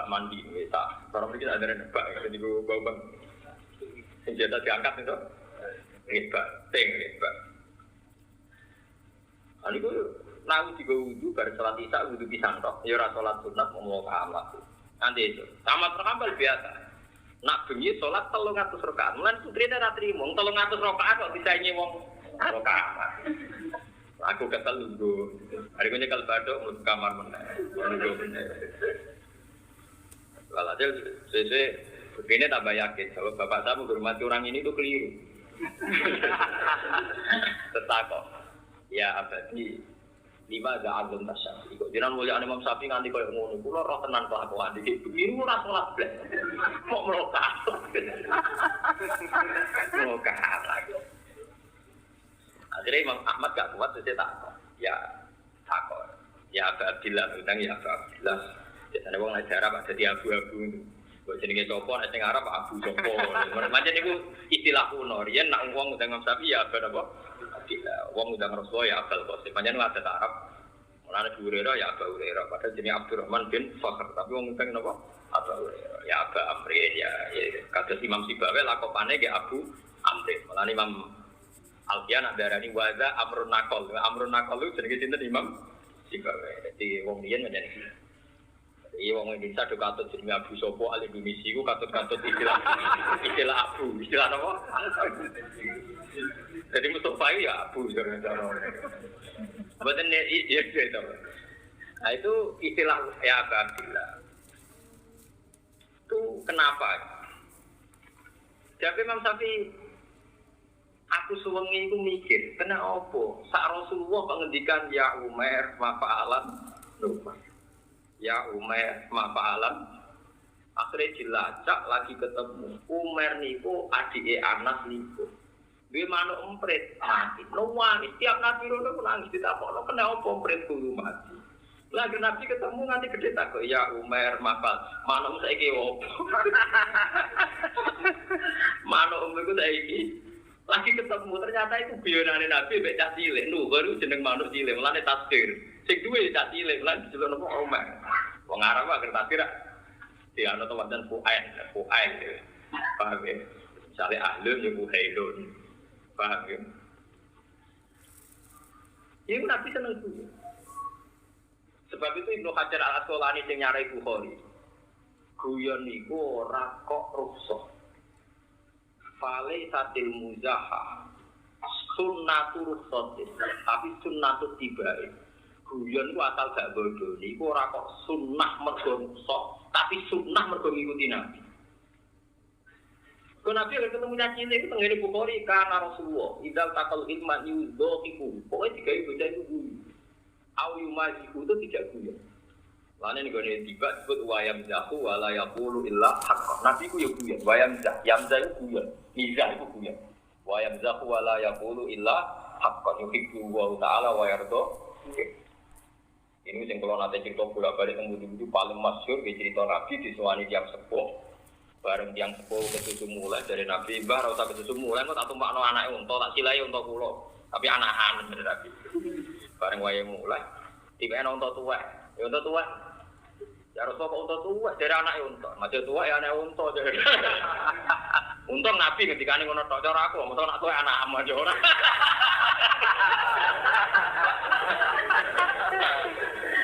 mandi, tak. Orang mungkin ada nebak, jadi gue bang senjata diangkat itu, nebak, nebak. Ani gue nahu tiga wudhu, baru sholat isya wudhu pisang toh. Ya sholat sunat mau kamar. Nanti itu sama terhambal biasa. Nak bengi sholat 300 rakaat. Mulan putri ora trimo 300 rakaat kok disaingi wong kamar. Aku kata lunggu. Hari ini kalau badok mau kamar mana? Lunggu bener. Walhasil begini tambah yakin kalau bapak saya menghormati orang ini itu keliru. Tetakok. Ya abadi 5 za'adun tasyafi. Kok jenengan mulia Imam Syafi'i nganti koyo ngono. Kula roh tenan kelakuan iki. Keliru ora salah blas. Kok melokat. Melokat. Akhirnya Imam Ahmad gak kuat, saya takut. Ya takut. Ya Abdillah, undang ya Abdillah. Biasanya orang lain Arab ada di abu-abu. Buat jenenge sopo, nek sing Arab abu sopo. Macam itu istilah kuno. Riyen nak wong undang Imam Syafi'i ya Abdul apa? Abdillah. Wong undang Rasulullah ya Abdul Qasim. Macam itu ada Arab. Mulane Abu Hurairah ya Abu Hurairah. Padahal jenenge Abdurrahman bin Fakhr. Tapi wong undang napa? Abu Hurairah. Ya Abu Amrin ya. Kados Imam Sibawi lakopane ge Abu Amrin. Mulane Imam Alkian ada darani waza amrun nakol. Amrun nakol itu jenenge sinten Imam Sibawi. Dadi wong liyan menjadi. Jadi wong Indonesia do katut jenenge Abu Sopo al Indonesia iku katut-katut istilah Abu, istilah apa? Jadi Mustafa ya Abu cara. Mboten iya itu. Nah itu istilah ya Abdillah. Itu kenapa? Jadi Imam Syafi'i aku suwengi iku mikir, kena opo? Sak Rasulullah pengendikan ya Umar mafa'alan lupa. Ya Umar mafa'alan. Akhirnya dilacak lagi ketemu. Umar niku adike Anas niku. Dia manuk emprit mati. Nangis tiap Nabi ngono nangis ditakokno kena opo emprit kudu mati. Lagi Nabi ketemu nganti gede takok ya Umar mafal. Manuk saiki opo? Manuk iku saiki lagi ketemu ternyata itu guyonane Nabi mbek cah cilik. Baru jeneng manuk cilik, mulane tasbih. Sing duwe tak cilik lan diceluk nopo omah. Wong Arab agar tafsir di ana to wonten fuail. Paham ya? Misale ahlun ya fuhailun. Paham ya? Iku Nabi seneng guyon. Sebab itu Ibnu Hajar Al-Asqalani sing nyarai Bukhari. Guyon niku ora kok rukshoh. Fale satil muzaha. Sunnatur rukshotin, tapi sunnatur tibae. Guyon ku asal gak bodoh. Niku ora kok sunnah mergo rukshoh, tapi sunnah mergo ngikuti Nabi. Kau Nabi kalau ketemu cacing itu tenggiri Bukhari karena Rasulullah. Idal takal ilman yudhokiku. Pokoknya jika ibu itu guyon. Awi majiku itu tidak guyon. Lainnya nih kalau tiba disebut wayam zahu wala yaqulu illa haqqa. Nabi ku ya guyon. Wayam zah, yamzah itu guyon. Mizah itu guyon. Wayam zahu wala yaqulu illa haqqa. Yuhibbu wa ta'ala wa yardo. Ini yang kalau nanti cerita bolak-balik temu-temu paling masyhur cerita Nabi disuani tiang sepuh. Bareng tiang sepuh kesusu mulai dari Nabi, mbah ora usah kesusu mulai kok tak tumpakno anake unta, tak silai unta kula. Tapi anakan dari Nabi. Bareng wayahe mulai, tiba ana unta tuwek. Ya unta tuwek. Ya harus kok unta tuwek dari anake unta. Maksud tuwek ya anake unta dari. Untung Nabi ngendikane ngono tok cara aku, mosok nak tuwek anak am aja ora.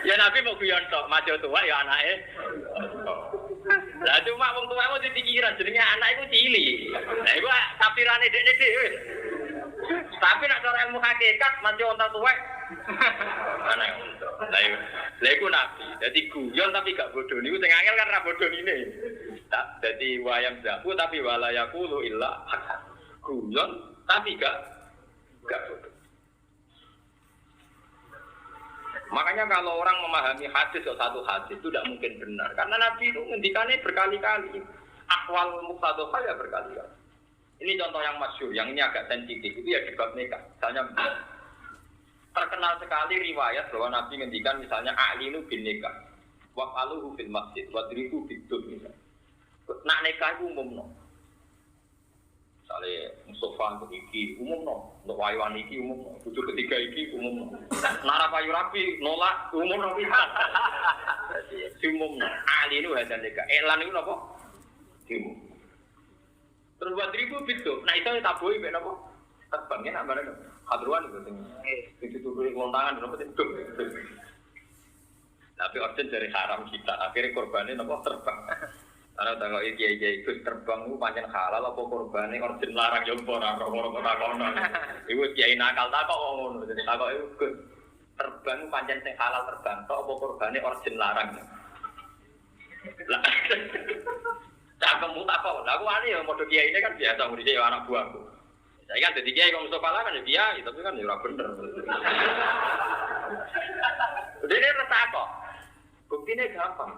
Ya Nabi mau guyon tok, majo tuwek ya anake. Lah cuma wong tuwa mesti pikiran jenenge anak iku cilik. Lah iku tafsirane dekne dhewe. Tapi nek cara ilmu hakikat mesti onta tuwek. Anak unta. Lah iku Nabi. Dadi guyon tapi gak bodoh niku sing angel kan ra bodoh ngene. Dadi wayam zaku tapi wala yaqulu illa haqq. Guyon tapi gak bodoh. Makanya kalau orang memahami hadis atau satu hadis itu tidak mungkin benar. Karena Nabi itu ngendikannya berkali-kali. Akwal muqtadhah ya berkali-kali. Ini contoh yang masyhur, yang ini agak sensitif. Itu ya di bab nikah. Misalnya terkenal sekali riwayat bahwa Nabi ngendikan misalnya a'linu bin nikah. Waqaluhu fil masjid. Wadriku bidud misalnya. Nak nikah itu umum. Misalnya Mustafa untuk iki umum untuk wayuan iki umum bujuk ketiga iki umum nara payu rapi nolak umum umum ali itu ada lega elan itu apa umum terus buat ribu itu nah itu taboi benar apa terbangnya nak mana hadruan itu tuh lontangan berapa itu tapi order dari haram kita akhirnya korbannya apa terbang. Karena tengok iki ikut terbang itu pancen halal apa korbane orjen larang yo ora ora kono. Iku kiai nakal tak kok ngono. Jadi tak kok iku terbang pancen sing halal terbang tok apa korbane orjen larang. Lah. Cakemmu tak kok. Lah aku ani yo modho kiai ini kan biasa murid yo anak buahku. Saya kan dadi kiai kok Mustofa kan dia tapi kan yo ora bener. Dene rasa kok. Buktine gampang.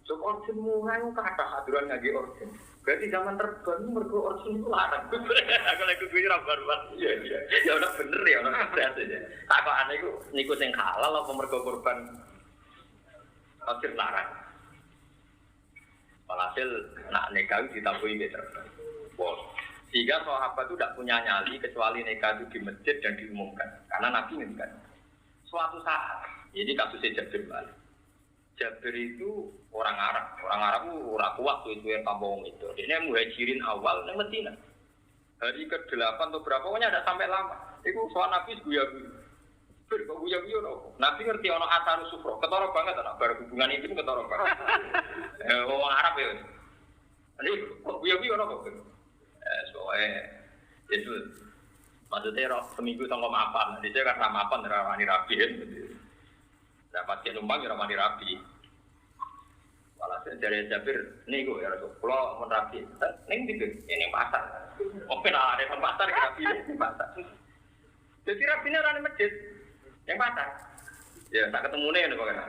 Sok orjen mulai kata aturan ngaji orjen. Berarti zaman terbang mergo orjen itu larang. Aku lagi gue rabar-rabar. Iya. Ya udah bener ya, udah sehat aja. Takokan iku niku sing halal apa mergo korban orjen larang. Walhasil nak nikah ditambahi meter. Wow. Sehingga sahabat itu tidak punya nyali kecuali nikah itu di masjid dan diumumkan. Karena Nabi ngendikan. Suatu saat, ini kasusnya Jabir balik. Jabir itu orang Arab itu orang kuat tuh itu yang kampung itu. Dia muhajirin awal di Medina. Hari ke-8 atau berapa pokoknya ada sampai lama. Itu soal Nabi guya-guyu. Kok guya-guyu loh. Nabi ngerti ono asar sufro. Ketara banget anak baru hubungan itu ketara banget. Orang Arab ya. Ini kok guya-guyu ono kok. Soalnya itu maksudnya seminggu tanggal mapan. Jadi saya kan mapan dari rapi. Dapat numpang ya ramai rapi. Walhasil dari Jabir, nih gue ya Rasul, kalau mau rapi, neng gitu, ini pasar. Oke lah, ada pasar rapi di pasar. Jadi rapinya orang di masjid, yang pasar. Ya tak ketemu nih bagaimana.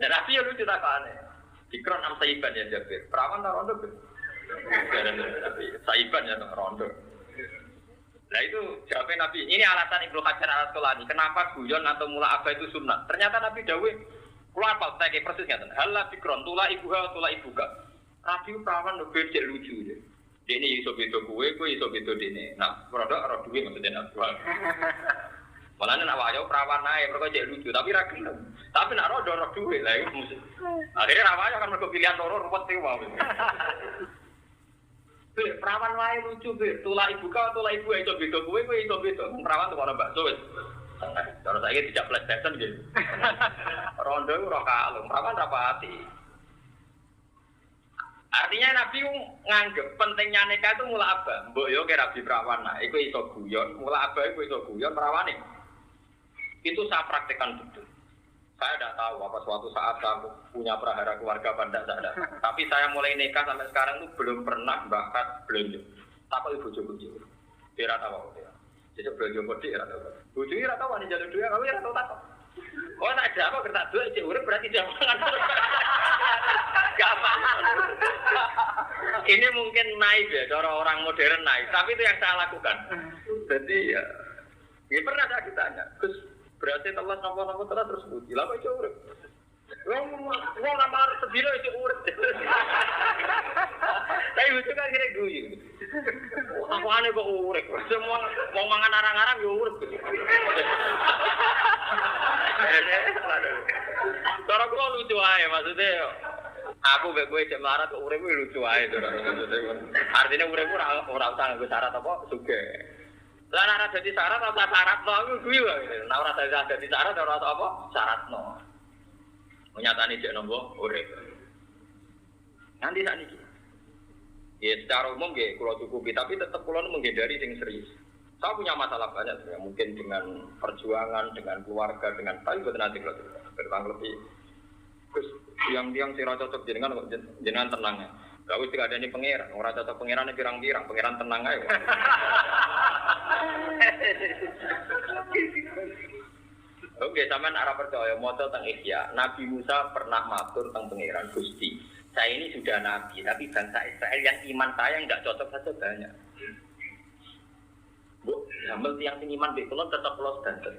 Dan rapi ya lucu tak aneh. Dikron am saiban ya Jabir, perawan tak rondo ber. Saiban ya tak rondo. Nah itu jawabnya Nabi, ini alasan Ibnu Hajar Al-Asqalani, kenapa guyon atau mula apa itu sunnah. Ternyata Nabi dawuh, kula apa saya kayak persis ngaten. Halla fikron tula ibuha tula ibuka. Rabi perawan lebih cek lucu ya. Dene iso beda kowe iso beda dene. Nah, produk ora duwe maksudnya Nabi. Malah nek wayo perawan ae mergo cek lucu tapi ra gelem. Tapi nek rodo duwe lah iku mesti. Akhire ra wayo kan mergo pilihan loro ruwet iki wae. Perawan wae lucu, tulak ibu kau, tulak ibu iso beda kowe iso beda. Perawan tuh ana bakso wis. Cara saiki dijak PlayStation gitu. Rondo ora kalung, perawan ra pati. Artinya Nabi nganggep pentingnya nikah itu mula abah. Mbok yo ke rabi perawan, nah iku iso guyon, mula abah iku iso guyon perawane. Itu saya praktekkan betul. Saya tidak tahu apa suatu saat saya punya prahara keluarga pada saya. Tapi saya mulai nikah sampai sekarang itu belum pernah bakat belanja. Takut ibu bojo. Dia rata tahu dia. Jadi belanja bojo dia rata tahu. Bojo dia rata tahu nih jalur dia, kamu rata tahu. Oh tak ada apa kertas dua cek urip berarti dia makan. Gampang. Ini mungkin naif ya, cara orang modern naif. Tapi itu yang saya lakukan. Jadi ya pernah saya ditanya, Gus berarti telas nopo-nopo telas terus puji. Lah kok iso urip? Wong namar sedina iso urip. Tapi itu kan kira guyu. Aku aneh kok urip. Semua mau mangan arang-arang yo urip. Cara kok lucu ae maksudnya. Aku mek kowe cek melarat kok urip lucu ae to. Artinya urip ora usah nggo syarat apa sugih. Lah ora dadi syarat ora syaratno aku kuwi wae. Nek ora dadi syarat ora apa syaratno. Menyatani cek nombo urip. Nanti sakniki. Ya secara umum nggih kula cukupi tapi tetep kula menghindari sing serius. Saya punya masalah banyak ya, mungkin dengan perjuangan, dengan keluarga, dengan tapi buat nanti kalau bertang lebih. Terus yang sira cocok jenengan tenang ya. Gak usah tidak ada ini pangeran, orang cocok pangerannya pirang-pirang, pangeran tenang aja. Oke, sampean arah percaya moto tentang Ihya. Nabi Musa pernah matur tentang pangeran Gusti. Saya ini sudah nabi, tapi bangsa Israel yang iman saya nggak cocok saja banyak. Bu, sambil tiang sing iman be kula tetep kula sedanten.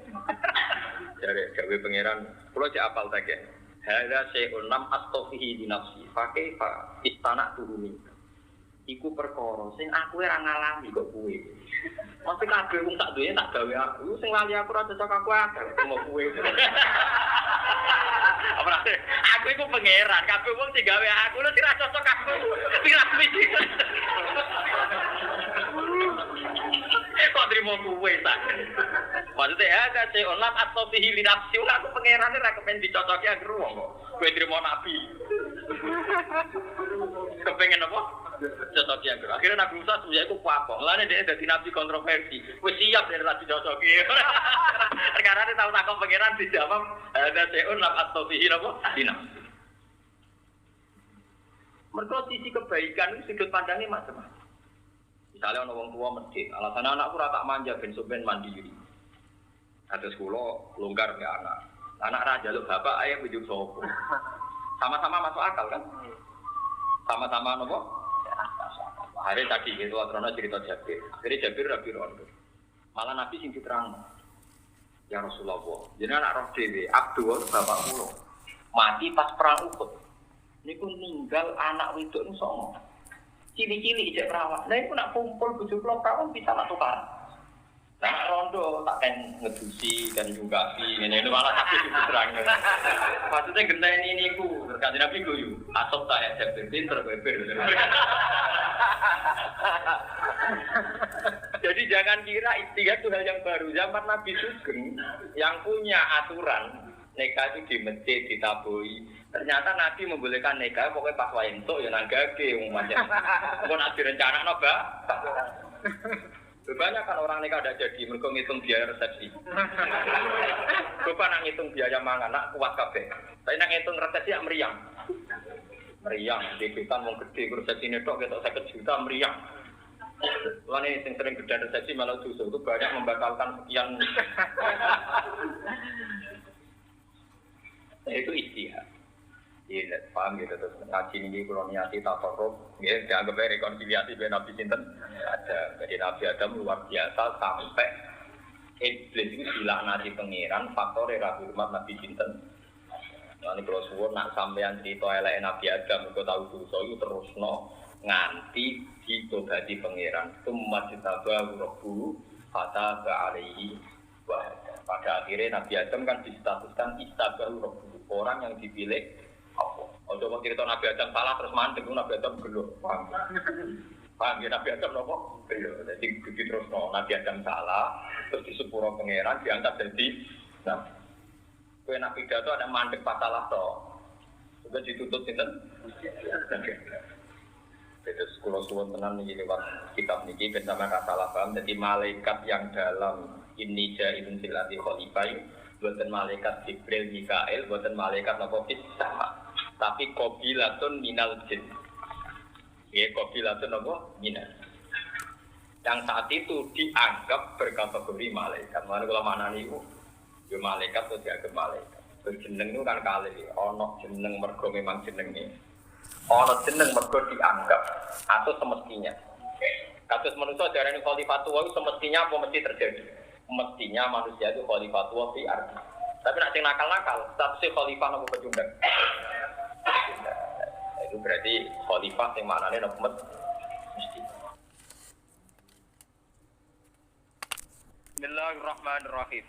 Jare gawe pangeran, kula cek apal saja. Hadza syai'un lam astafihi di nafsi. Pakai fa istana turuni. Iku perkara sing aku ora ngalami kok kowe. Mesti kabeh wong tak duwe tak gawe aku, sing lali aku ora cocok aku akeh mau kowe. Apa rasa? Aku iku pangeran, kabeh wong sing gawe aku lho ora cocok aku. Pirami. Kok trimo kowe sak. Maksudnya ya kan saya online atau fihi nafsi aku pangerane ra kepen dicocoki anggere wong kok. Kowe trimo nabi. Kepengen apa? Cocoki anggere. Akhirnya Nabi Musa sebenarnya iku kuwapok. Lane dhek dadi nabi kontroversi. Wis siap nek ra dicocoki. Perkara tahu takon pangeran dijawab ada seun atau fihi apa? Dinafsi. Mergo sisi kebaikan itu sudut pandangnya macam-macam. Misalnya orang tua masjid, alasan anakku rata manja ben soben mandiri. Ada sekolah longgar ke anak. Anak raja lu bapak ayah bujuk sopo. Sama-sama masuk akal kan? Sama-sama nopo? Hari tadi itu atrono cerita Jabir. Jadi Jabir Rabi Rondo. Malah Nabi sing diterang. Ya Rasulullah. Jadi anak roh dewi Abdul bapak pulau mati pas perang Uhud. Niku ninggal anak wedok nu songo. Cili-cili ijek perawan. Nah itu nak kumpul bujuk pulau perawan bisa nak tukar. Nah rondo tak kan ngedusi dan juga ini malah aku diterang. Maksudnya genteng ini ku terkait Nabi guyu. Asop saya Jabir pinter beber. Jadi jangan kira istighfar itu hal yang baru. Zaman Nabi Sugeng yang punya aturan nikah itu di masjid, ditabui. Ternyata Nabi membolehkan nikah pokoknya pas wae entuk ya nang gage wong macam. Kok nak direncanakno, Mbak? Banyak kan orang nikah udah jadi mergo ngitung biaya resepsi. Bapak nak ngitung biaya mangan nak kuat kabeh. Tapi nak ngitung resepsi ya meriang. Meriang, debitan wong gede resepsine tok ketok 50 juta meriang. Lane sing sering gede resepsi malah justru itu banyak membatalkan sekian. Itu istihad. Iya, paham gitu terus ngaji ini kalau niati tafarruq, ya dianggap rekonsiliasi dengan Nabi sinten ada. Jadi Nabi Adam luar biasa sampai iblis itu dilaknati pangeran faktor rabi hormat Nabi sinten. Nah ini kalau suwun nak sampean cerita elek Nabi Adam kok tahu dosa itu terusno nganti ditobati pangeran. Tsumma tabahu rabbuhu fataba alaihi wa hada. Pada akhirnya Nabi Adam kan distatuskan istabahu rabbuhu, orang yang dipilih Allah. Ojo kok cerita Nabi Adam salah terus mandek Nabi Adam gelo. Paham ya Nabi Adam nopo? Gelo. Jadi terus Nabi Adam salah terus disepuro pangeran diangkat jadi nah. Kowe Nabi Adam ada mandek pasalah to. Sudah ditutup sinten? Terus kalau suwon tenan nih lewat kitab niki ben sampean salah paham. Jadi malaikat yang dalam ini jailun silati khalifah buatan malaikat Jibril Mikael, buatan malaikat napa sama. Tapi qabilatun minal jin. Ya qabilatun napa minal. Yang saat itu dianggap berkategori malaikat. Mana kalau maknane iku yo malaikat atau dianggap malaikat. Jeneng itu kan kali ono jeneng mergo memang jenenge. Ono jeneng mergo dianggap atau semestinya. Kasus manusia darani khalifatullah semestinya apa mesti terjadi? Mestinya manusia itu khalifatullah fi ardi. Tapi nak sing nakal-nakal, statusnya khalifah nopo pecundang. Itu berarti khalifah sing maknane nopo mesti. Bismillahirrahmanirrahim.